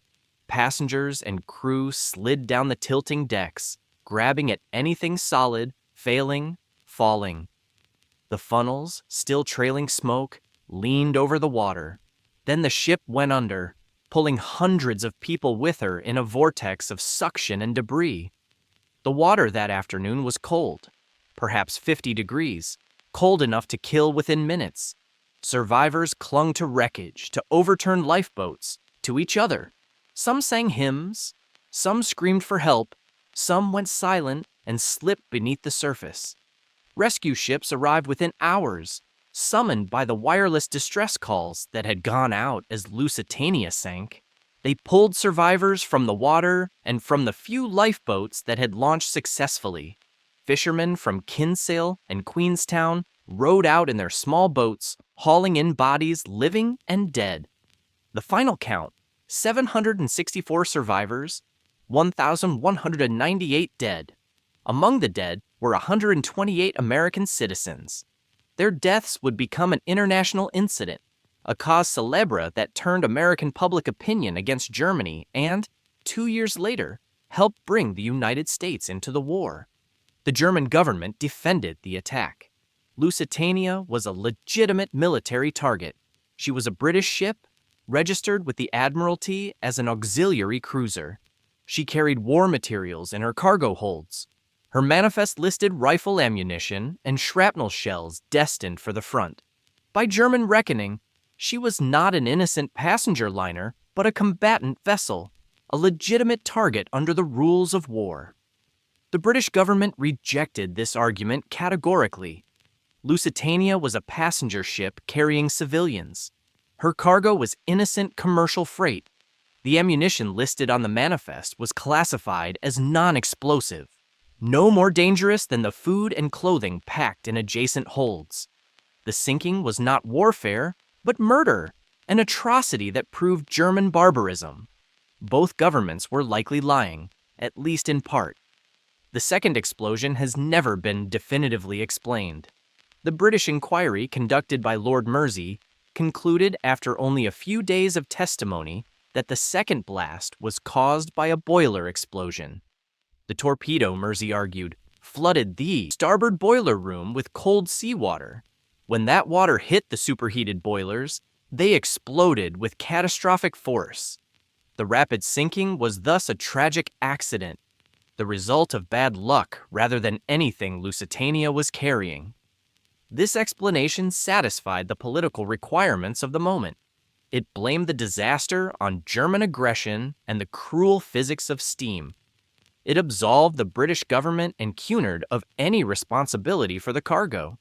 Passengers and crew slid down the tilting decks, grabbing at anything solid, failing, falling. The funnels, still trailing smoke, leaned over the water. Then the ship went under, pulling hundreds of people with her in a vortex of suction and debris. The water that afternoon was cold, perhaps 50 degrees, cold enough to kill within minutes. Survivors clung to wreckage, to overturned lifeboats, to each other. Some sang hymns, some screamed for help, some went silent and slipped beneath the surface. Rescue ships arrived within hours, summoned by the wireless distress calls that had gone out as Lusitania sank. They pulled survivors from the water and from the few lifeboats that had launched successfully. Fishermen from Kinsale and Queenstown rowed out in their small boats, hauling in bodies living and dead. The final count, 764 survivors, 1,198 dead. Among the dead were 128 American citizens. Their deaths would become an international incident, a cause célèbre that turned American public opinion against Germany and, 2 years later, helped bring the United States into the war. The German government defended the attack. Lusitania was a legitimate military target. She was a British ship, registered with the Admiralty as an auxiliary cruiser. She carried war materials in her cargo holds. Her manifest listed rifle ammunition and shrapnel shells destined for the front. By German reckoning, she was not an innocent passenger liner, but a combatant vessel, a legitimate target under the rules of war. The British government rejected this argument categorically. Lusitania was a passenger ship carrying civilians. Her cargo was innocent commercial freight. The ammunition listed on the manifest was classified as non-explosive, no more dangerous than the food and clothing packed in adjacent holds. The sinking was not warfare, but murder, an atrocity that proved German barbarism. Both governments were likely lying, at least in part. The second explosion has never been definitively explained. The British inquiry conducted by Lord Mersey concluded after only a few days of testimony that the second blast was caused by a boiler explosion. The torpedo, Mersey argued, flooded the starboard boiler room with cold seawater. When that water hit the superheated boilers, they exploded with catastrophic force. The rapid sinking was thus a tragic accident, the result of bad luck rather than anything Lusitania was carrying. This explanation satisfied the political requirements of the moment. It blamed the disaster on German aggression and the cruel physics of steam. It absolved the British government and Cunard of any responsibility for the cargo.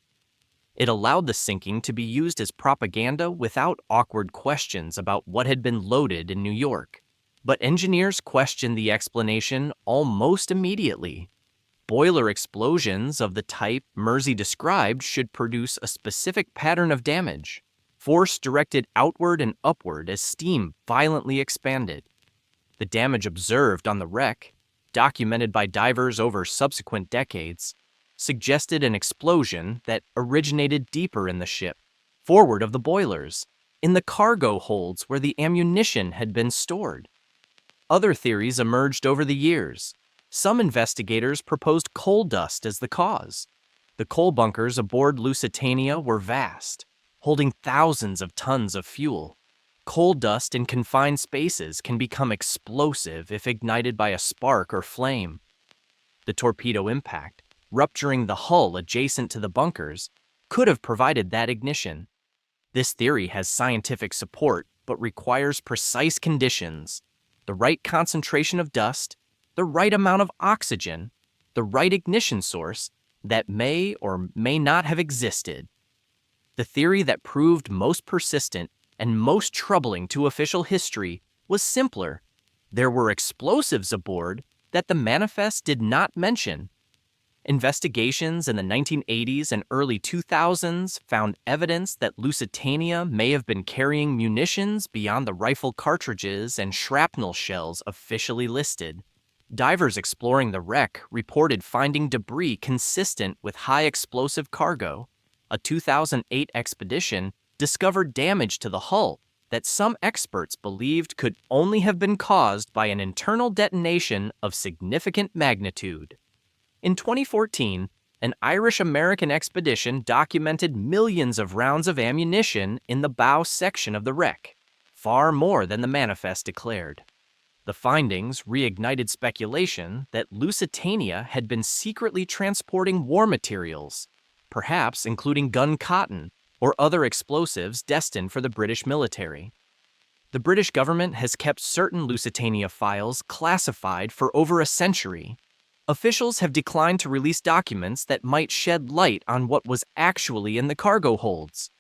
It allowed the sinking to be used as propaganda without awkward questions about what had been loaded in New York. But engineers questioned the explanation almost immediately. Boiler explosions of the type Mersey described should produce a specific pattern of damage, force directed outward and upward as steam violently expanded. The damage observed on the wreck, documented by divers over subsequent decades, suggested an explosion that originated deeper in the ship, forward of the boilers, in the cargo holds where the ammunition had been stored. Other theories emerged over the years. Some investigators proposed coal dust as the cause. The coal bunkers aboard Lusitania were vast, holding thousands of tons of fuel. Coal dust in confined spaces can become explosive if ignited by a spark or flame. The torpedo impact, rupturing the hull adjacent to the bunkers, could have provided that ignition. This theory has scientific support but requires precise conditions: the right concentration of dust, the right amount of oxygen, the right ignition source that may or may not have existed. The theory that proved most persistent and most troubling to official history was simpler. There were explosives aboard that the manifest did not mention. Investigations in the 1980s and early 2000s found evidence that Lusitania may have been carrying munitions beyond the rifle cartridges and shrapnel shells officially listed. Divers exploring the wreck reported finding debris consistent with high explosive cargo. A 2008 expedition discovered damage to the hull that some experts believed could only have been caused by an internal detonation of significant magnitude. In 2014, an Irish-American expedition documented millions of rounds of ammunition in the bow section of the wreck, far more than the manifest declared. The findings reignited speculation that Lusitania had been secretly transporting war materials, perhaps including gun cotton or other explosives destined for the British military. The British government has kept certain Lusitania files classified for over a century. Officials have declined to release documents that might shed light on what was actually in the cargo holds.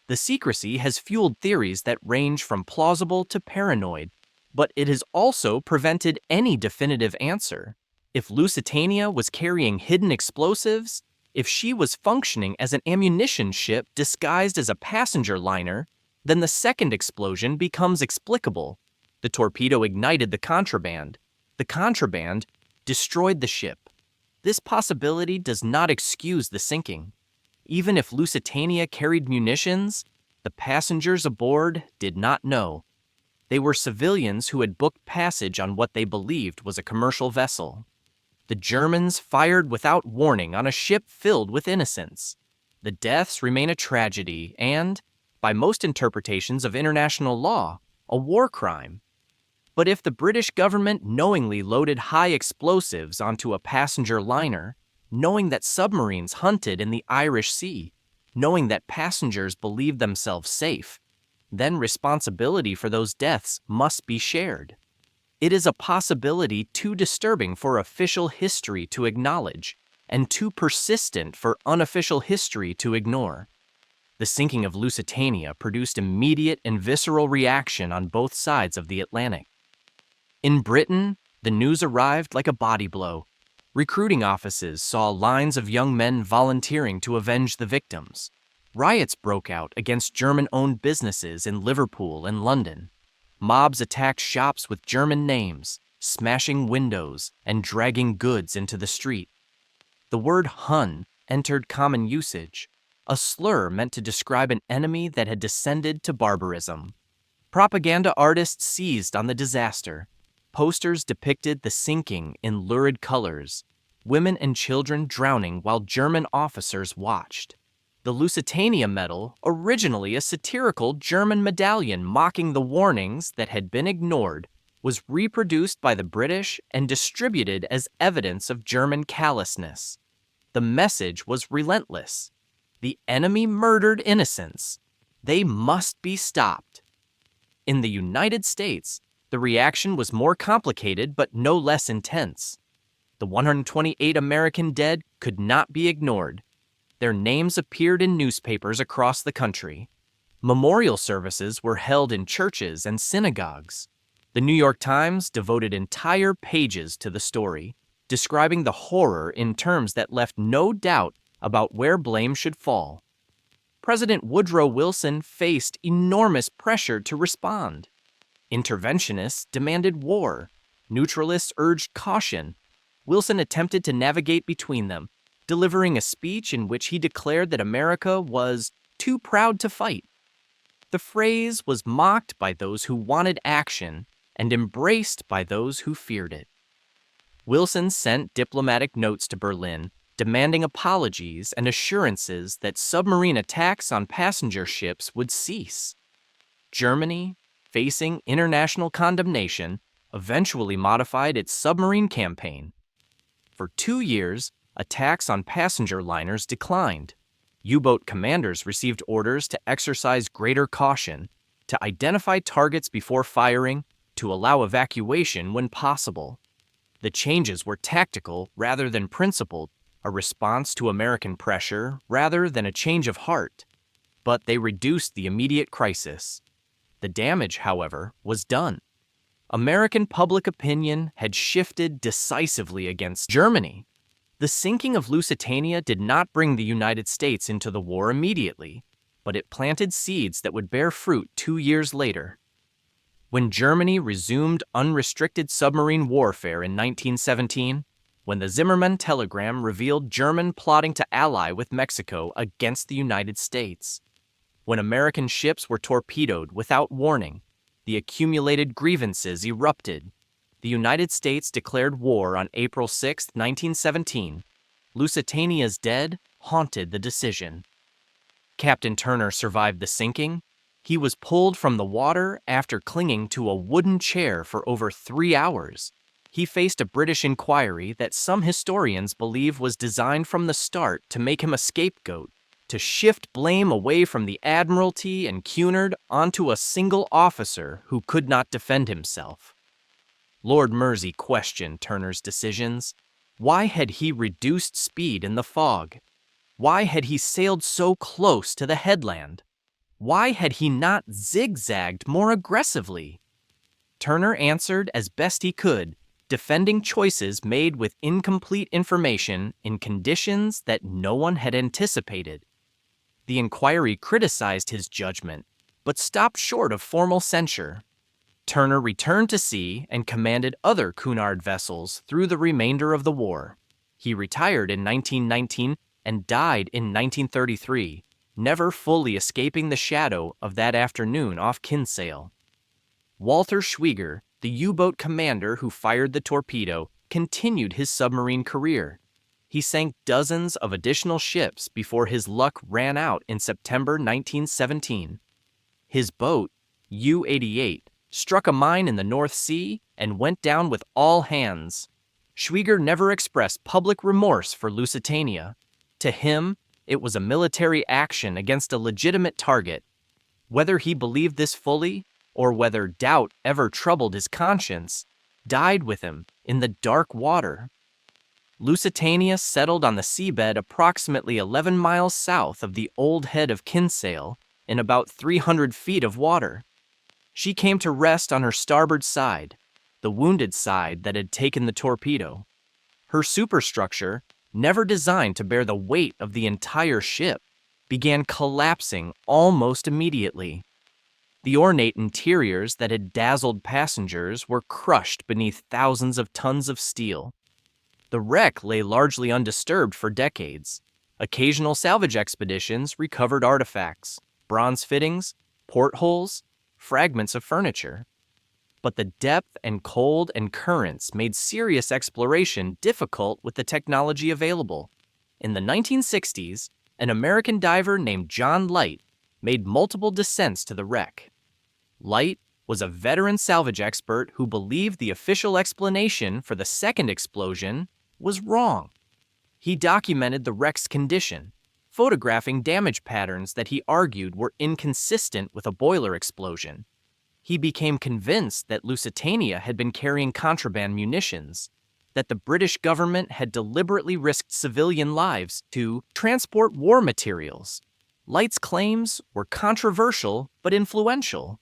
The secrecy has fueled theories that range from plausible to paranoid, but it has also prevented any definitive answer. If Lusitania was carrying hidden explosives, if she was functioning as an ammunition ship disguised as a passenger liner, then the second explosion becomes explicable. The torpedo ignited the contraband. The contraband destroyed the ship. This possibility does not excuse the sinking. Even if Lusitania carried munitions, the passengers aboard did not know. They were civilians who had booked passage on what they believed was a commercial vessel. The Germans fired without warning on a ship filled with innocents. The deaths remain a tragedy and, by most interpretations of international law, a war crime. But if the British government knowingly loaded high explosives onto a passenger liner, knowing that submarines hunted in the Irish Sea, knowing that passengers believed themselves safe, then responsibility for those deaths must be shared. It is a possibility too disturbing for official history to acknowledge, and too persistent for unofficial history to ignore. The sinking of Lusitania produced immediate and visceral reaction on both sides of the Atlantic. In Britain, the news arrived like a body blow. Recruiting offices saw lines of young men volunteering to avenge the victims. Riots broke out against German-owned businesses in Liverpool and London. Mobs attacked shops with German names, smashing windows and dragging goods into the street. The word Hun entered common usage, a slur meant to describe an enemy that had descended to barbarism. Propaganda artists seized on the disaster. Posters depicted the sinking in lurid colors, women and children drowning while German officers watched. The Lusitania medal, originally a satirical German medallion mocking the warnings that had been ignored, was reproduced by the British and distributed as evidence of German callousness. The message was relentless. The enemy murdered innocents. They must be stopped. In the United States, the reaction was more complicated but no less intense. The 128 American dead could not be ignored. their names appeared in newspapers across the country. Memorial services were held in churches and synagogues. The New York Times devoted entire pages to the story, describing the horror in terms that left no doubt about where blame should fall. President Woodrow Wilson faced enormous pressure to respond. Interventionists demanded war. Neutralists urged caution. Wilson attempted to navigate between them, delivering a speech in which he declared that America was too proud to fight. The phrase was mocked by those who wanted action and embraced by those who feared it. Wilson sent diplomatic notes to Berlin demanding apologies and assurances that submarine attacks on passenger ships would cease. Germany, facing international condemnation, eventually modified its submarine campaign. For 2 years, attacks on passenger liners declined. U-boat commanders received orders to exercise greater caution, to identify targets before firing, to allow evacuation when possible. The changes were tactical rather than principled, a response to American pressure rather than a change of heart. But they reduced the immediate crisis. The damage, however, was done. American public opinion had shifted decisively against Germany. The sinking of Lusitania did not bring the United States into the war immediately, but it planted seeds that would bear fruit 2 years later. When Germany resumed unrestricted submarine warfare in 1917, when the Zimmermann telegram revealed German plotting to ally with Mexico against the United States, when American ships were torpedoed without warning, the accumulated grievances erupted. The United States declared war on April 6, 1917. Lusitania's dead haunted the decision. Captain Turner survived the sinking. He was pulled from the water after clinging to a wooden chair for over 3 hours. He faced a British inquiry that some historians believe was designed from the start to make him a scapegoat, to shift blame away from the Admiralty and Cunard onto a single officer who could not defend himself. Lord Mersey questioned Turner's decisions. Why had he reduced speed in the fog? Why had he sailed so close to the headland? Why had he not zigzagged more aggressively? Turner answered as best he could, defending choices made with incomplete information in conditions that no one had anticipated. The inquiry criticized his judgment, but stopped short of formal censure. Turner returned to sea and commanded other Cunard vessels through the remainder of the war. He retired in 1919 and died in 1933, never fully escaping the shadow of that afternoon off Kinsale. Walter Schwieger, the U-boat commander who fired the torpedo, continued his submarine career. He sank dozens of additional ships before his luck ran out in September 1917. His boat, U-88, struck a mine in the North Sea and went down with all hands. Schwieger never expressed public remorse for Lusitania. To him, it was a military action against a legitimate target. Whether he believed this fully, or whether doubt ever troubled his conscience, died with him in the dark water. Lusitania settled on the seabed approximately 11 miles south of the old head of Kinsale in about 300 feet of water. She came to rest on her starboard side, the wounded side that had taken the torpedo. Her superstructure, never designed to bear the weight of the entire ship, began collapsing almost immediately. The ornate interiors that had dazzled passengers were crushed beneath thousands of tons of steel. The wreck lay largely undisturbed for decades. Occasional salvage expeditions recovered artifacts, bronze fittings, portholes, fragments of furniture. But the depth and cold and currents made serious exploration difficult with the technology available. In the 1960s, an American diver named John Light made multiple descents to the wreck. Light was a veteran salvage expert who believed the official explanation for the second explosion was wrong. He documented the wreck's condition, photographing damage patterns that he argued were inconsistent with a boiler explosion. He became convinced that Lusitania had been carrying contraband munitions. that the British government had deliberately risked civilian lives to transport war materials. Light's claims were controversial but influential.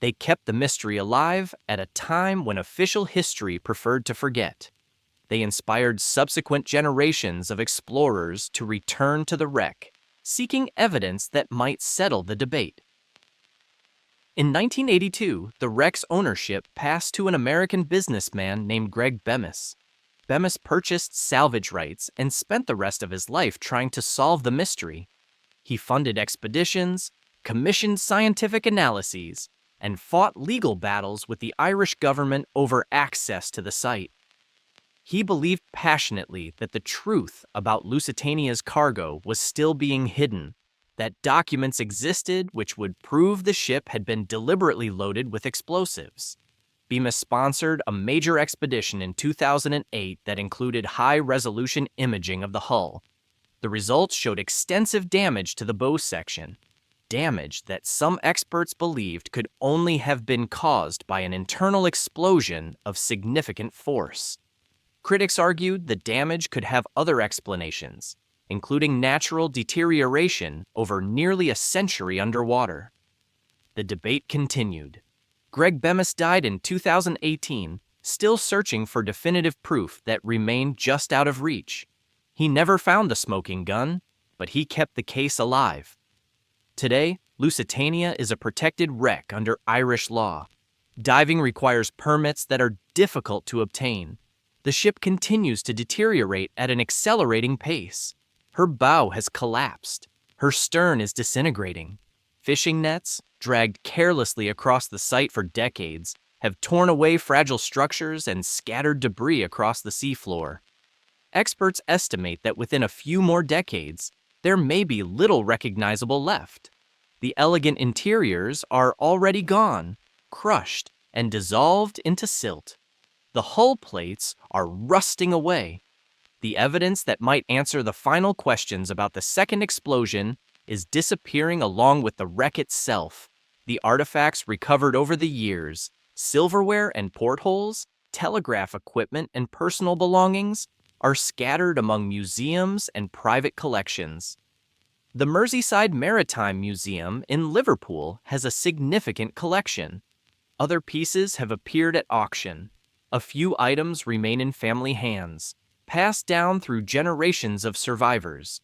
They kept the mystery alive at a time when official history preferred to forget. They inspired subsequent generations of explorers to return to the wreck, seeking evidence that might settle the debate. In 1982, the wreck's ownership passed to an American businessman named Greg Bemis. Bemis purchased salvage rights and spent the rest of his life trying to solve the mystery. He funded expeditions, commissioned scientific analyses, and fought legal battles with the Irish government over access to the site. He believed passionately that the truth about Lusitania's cargo was still being hidden, that documents existed which would prove the ship had been deliberately loaded with explosives. Bemis sponsored a major expedition in 2008 that included high-resolution imaging of the hull. The results showed extensive damage to the bow section, damage that some experts believed could only have been caused by an internal explosion of significant force. Critics argued the damage could have other explanations, including natural deterioration over nearly a century underwater. The debate continued. Greg Bemis died in 2018, still searching for definitive proof that remained just out of reach. He never found the smoking gun, but he kept the case alive. Today, Lusitania is a protected wreck under Irish law. Diving requires permits that are difficult to obtain. The ship continues to deteriorate at an accelerating pace. Her bow has collapsed. Her stern is disintegrating. Fishing nets, dragged carelessly across the site for decades, have torn away fragile structures and scattered debris across the seafloor. Experts estimate that within a few more decades, there may be little recognizable left. The elegant interiors are already gone, crushed, and dissolved into silt. The hull plates are rusting away. The evidence that might answer the final questions about the second explosion is disappearing along with the wreck itself. The artifacts recovered over the years, silverware and portholes, telegraph equipment and personal belongings, are scattered among museums and private collections. The Merseyside Maritime Museum in Liverpool has a significant collection. Other pieces have appeared at auction. A few items remain in family hands, passed down through generations of survivors.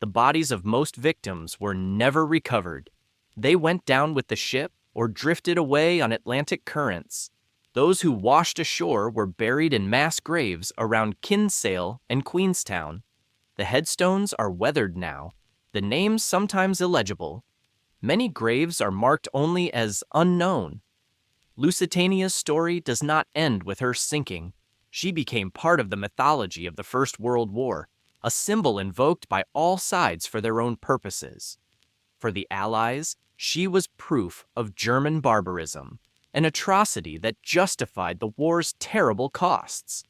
The bodies of most victims were never recovered. They went down with the ship or drifted away on Atlantic currents. Those who washed ashore were buried in mass graves around Kinsale and Queenstown. The headstones are weathered now, the names sometimes illegible. Many graves are marked only as unknown. Lusitania's story does not end with her sinking. She became part of the mythology of the First World War, a symbol invoked by all sides for their own purposes. For the Allies, she was proof of German barbarism, an atrocity that justified the war's terrible costs.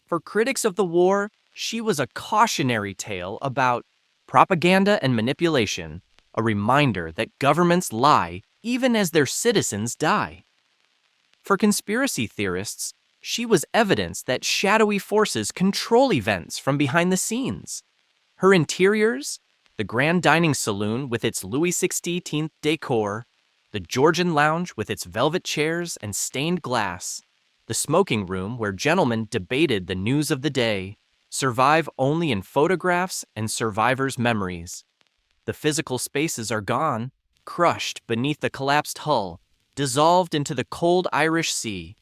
For critics of the war, she was a cautionary tale about propaganda and manipulation, a reminder that governments lie even as their citizens die. For conspiracy theorists, she was evidence that shadowy forces control events from behind the scenes. Her interiors, the grand dining saloon with its Louis XVI decor, the Georgian lounge with its velvet chairs and stained glass, the smoking room where gentlemen debated the news of the day, survive only in photographs and survivors' memories. The physical spaces are gone, crushed beneath the collapsed hull, dissolved into the cold Irish Sea.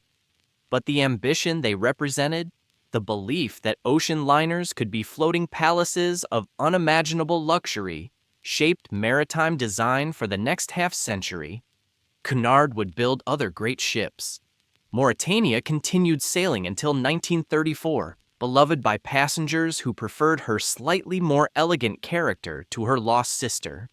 But the ambition they represented, the belief that ocean liners could be floating palaces of unimaginable luxury, shaped maritime design for the next half-century. Cunard would build other great ships. Mauretania continued sailing until 1934, beloved by passengers who preferred her slightly more elegant character to her lost sister.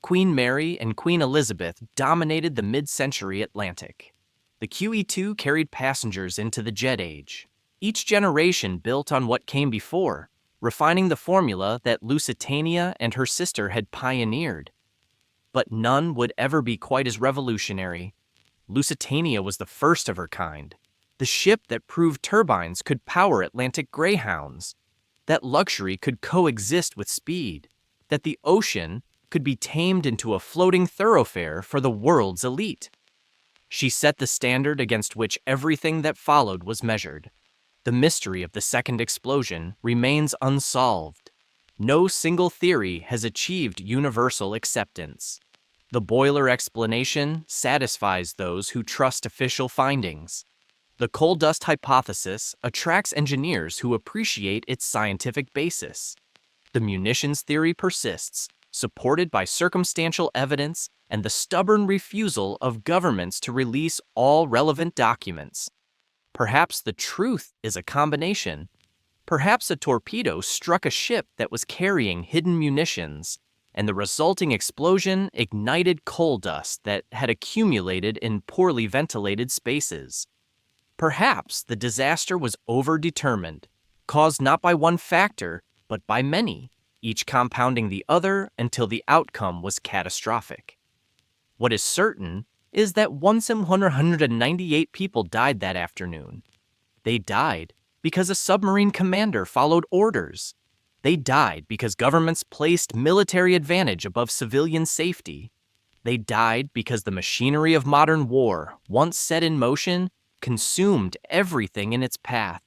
Queen Mary and Queen Elizabeth dominated the mid-century Atlantic. The QE2 carried passengers into the jet age. Each generation built on what came before, refining the formula that Lusitania and her sister had pioneered. But none would ever be quite as revolutionary. Lusitania was the first of her kind. The The ship that proved turbines could power Atlantic Greyhounds, that luxury could coexist with speed, that the ocean could be tamed into a floating thoroughfare for the world's elite. She set the standard against which everything that followed was measured. The mystery of the second explosion remains unsolved. No single theory has achieved universal acceptance. The boiler explanation satisfies those who trust official findings. The coal dust hypothesis attracts engineers who appreciate its scientific basis. The munitions theory persists, supported by circumstantial evidence and the stubborn refusal of governments to release all relevant documents. Perhaps the truth is a combination. Perhaps a torpedo struck a ship that was carrying hidden munitions, and the resulting explosion ignited coal dust that had accumulated in poorly ventilated spaces. Perhaps the disaster was overdetermined, caused not by one factor, but by many, each compounding the other until the outcome was catastrophic. What is certain is that 198 people died that afternoon. They died because a submarine commander followed orders. They died because governments placed military advantage above civilian safety. They died because the machinery of modern war, once set in motion, consumed everything in its path.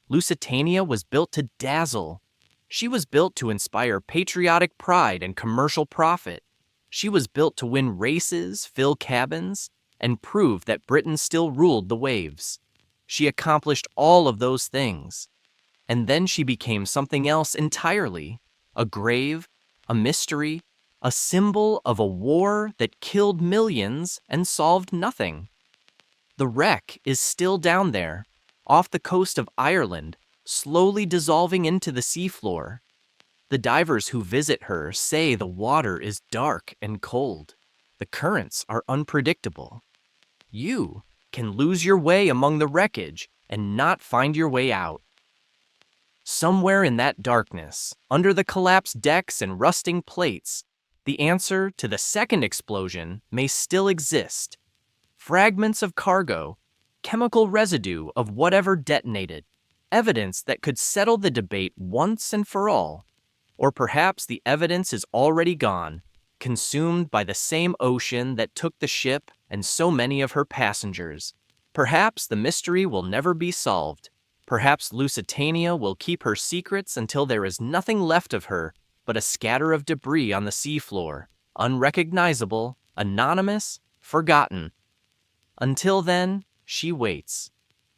Lusitania was built to dazzle. She was built to inspire patriotic pride and commercial profit. She was built to win races, fill cabins, and prove that Britain still ruled the waves. She accomplished all of those things. And then she became something else entirely, a grave, a mystery, a symbol of a war that killed millions and solved nothing. The wreck is still down there, off the coast of Ireland, slowly dissolving into the seafloor. The divers who visit her say the water is dark and cold. The currents are unpredictable. You can lose your way among the wreckage and not find your way out. Somewhere in that darkness, under the collapsed decks and rusting plates, the answer to the second explosion may still exist. Fragments of cargo, chemical residue of whatever detonated, evidence that could settle the debate once and for all. Or perhaps the evidence is already gone, consumed by the same ocean that took the ship and so many of her passengers. Perhaps the mystery will never be solved. Perhaps Lusitania will keep her secrets until there is nothing left of her but a scatter of debris on the seafloor, unrecognizable, anonymous, forgotten. Until then, she waits.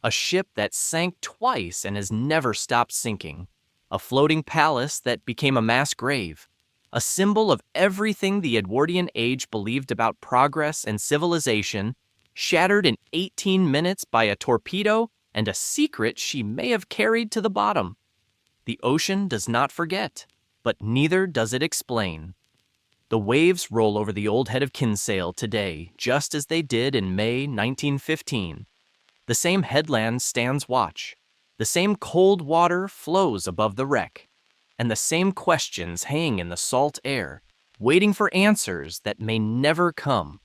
A ship that sank twice and has never stopped sinking. A floating palace that became a mass grave. A symbol of everything the Edwardian age believed about progress and civilization, shattered in 18 minutes by a torpedo and a secret she may have carried to the bottom. The ocean does not forget, but neither does it explain. The waves roll over the old head of Kinsale today, just as they did in May 1915. The same headland stands watch. The same cold water flows above the wreck. And the same questions hang in the salt air, waiting for answers that may never come.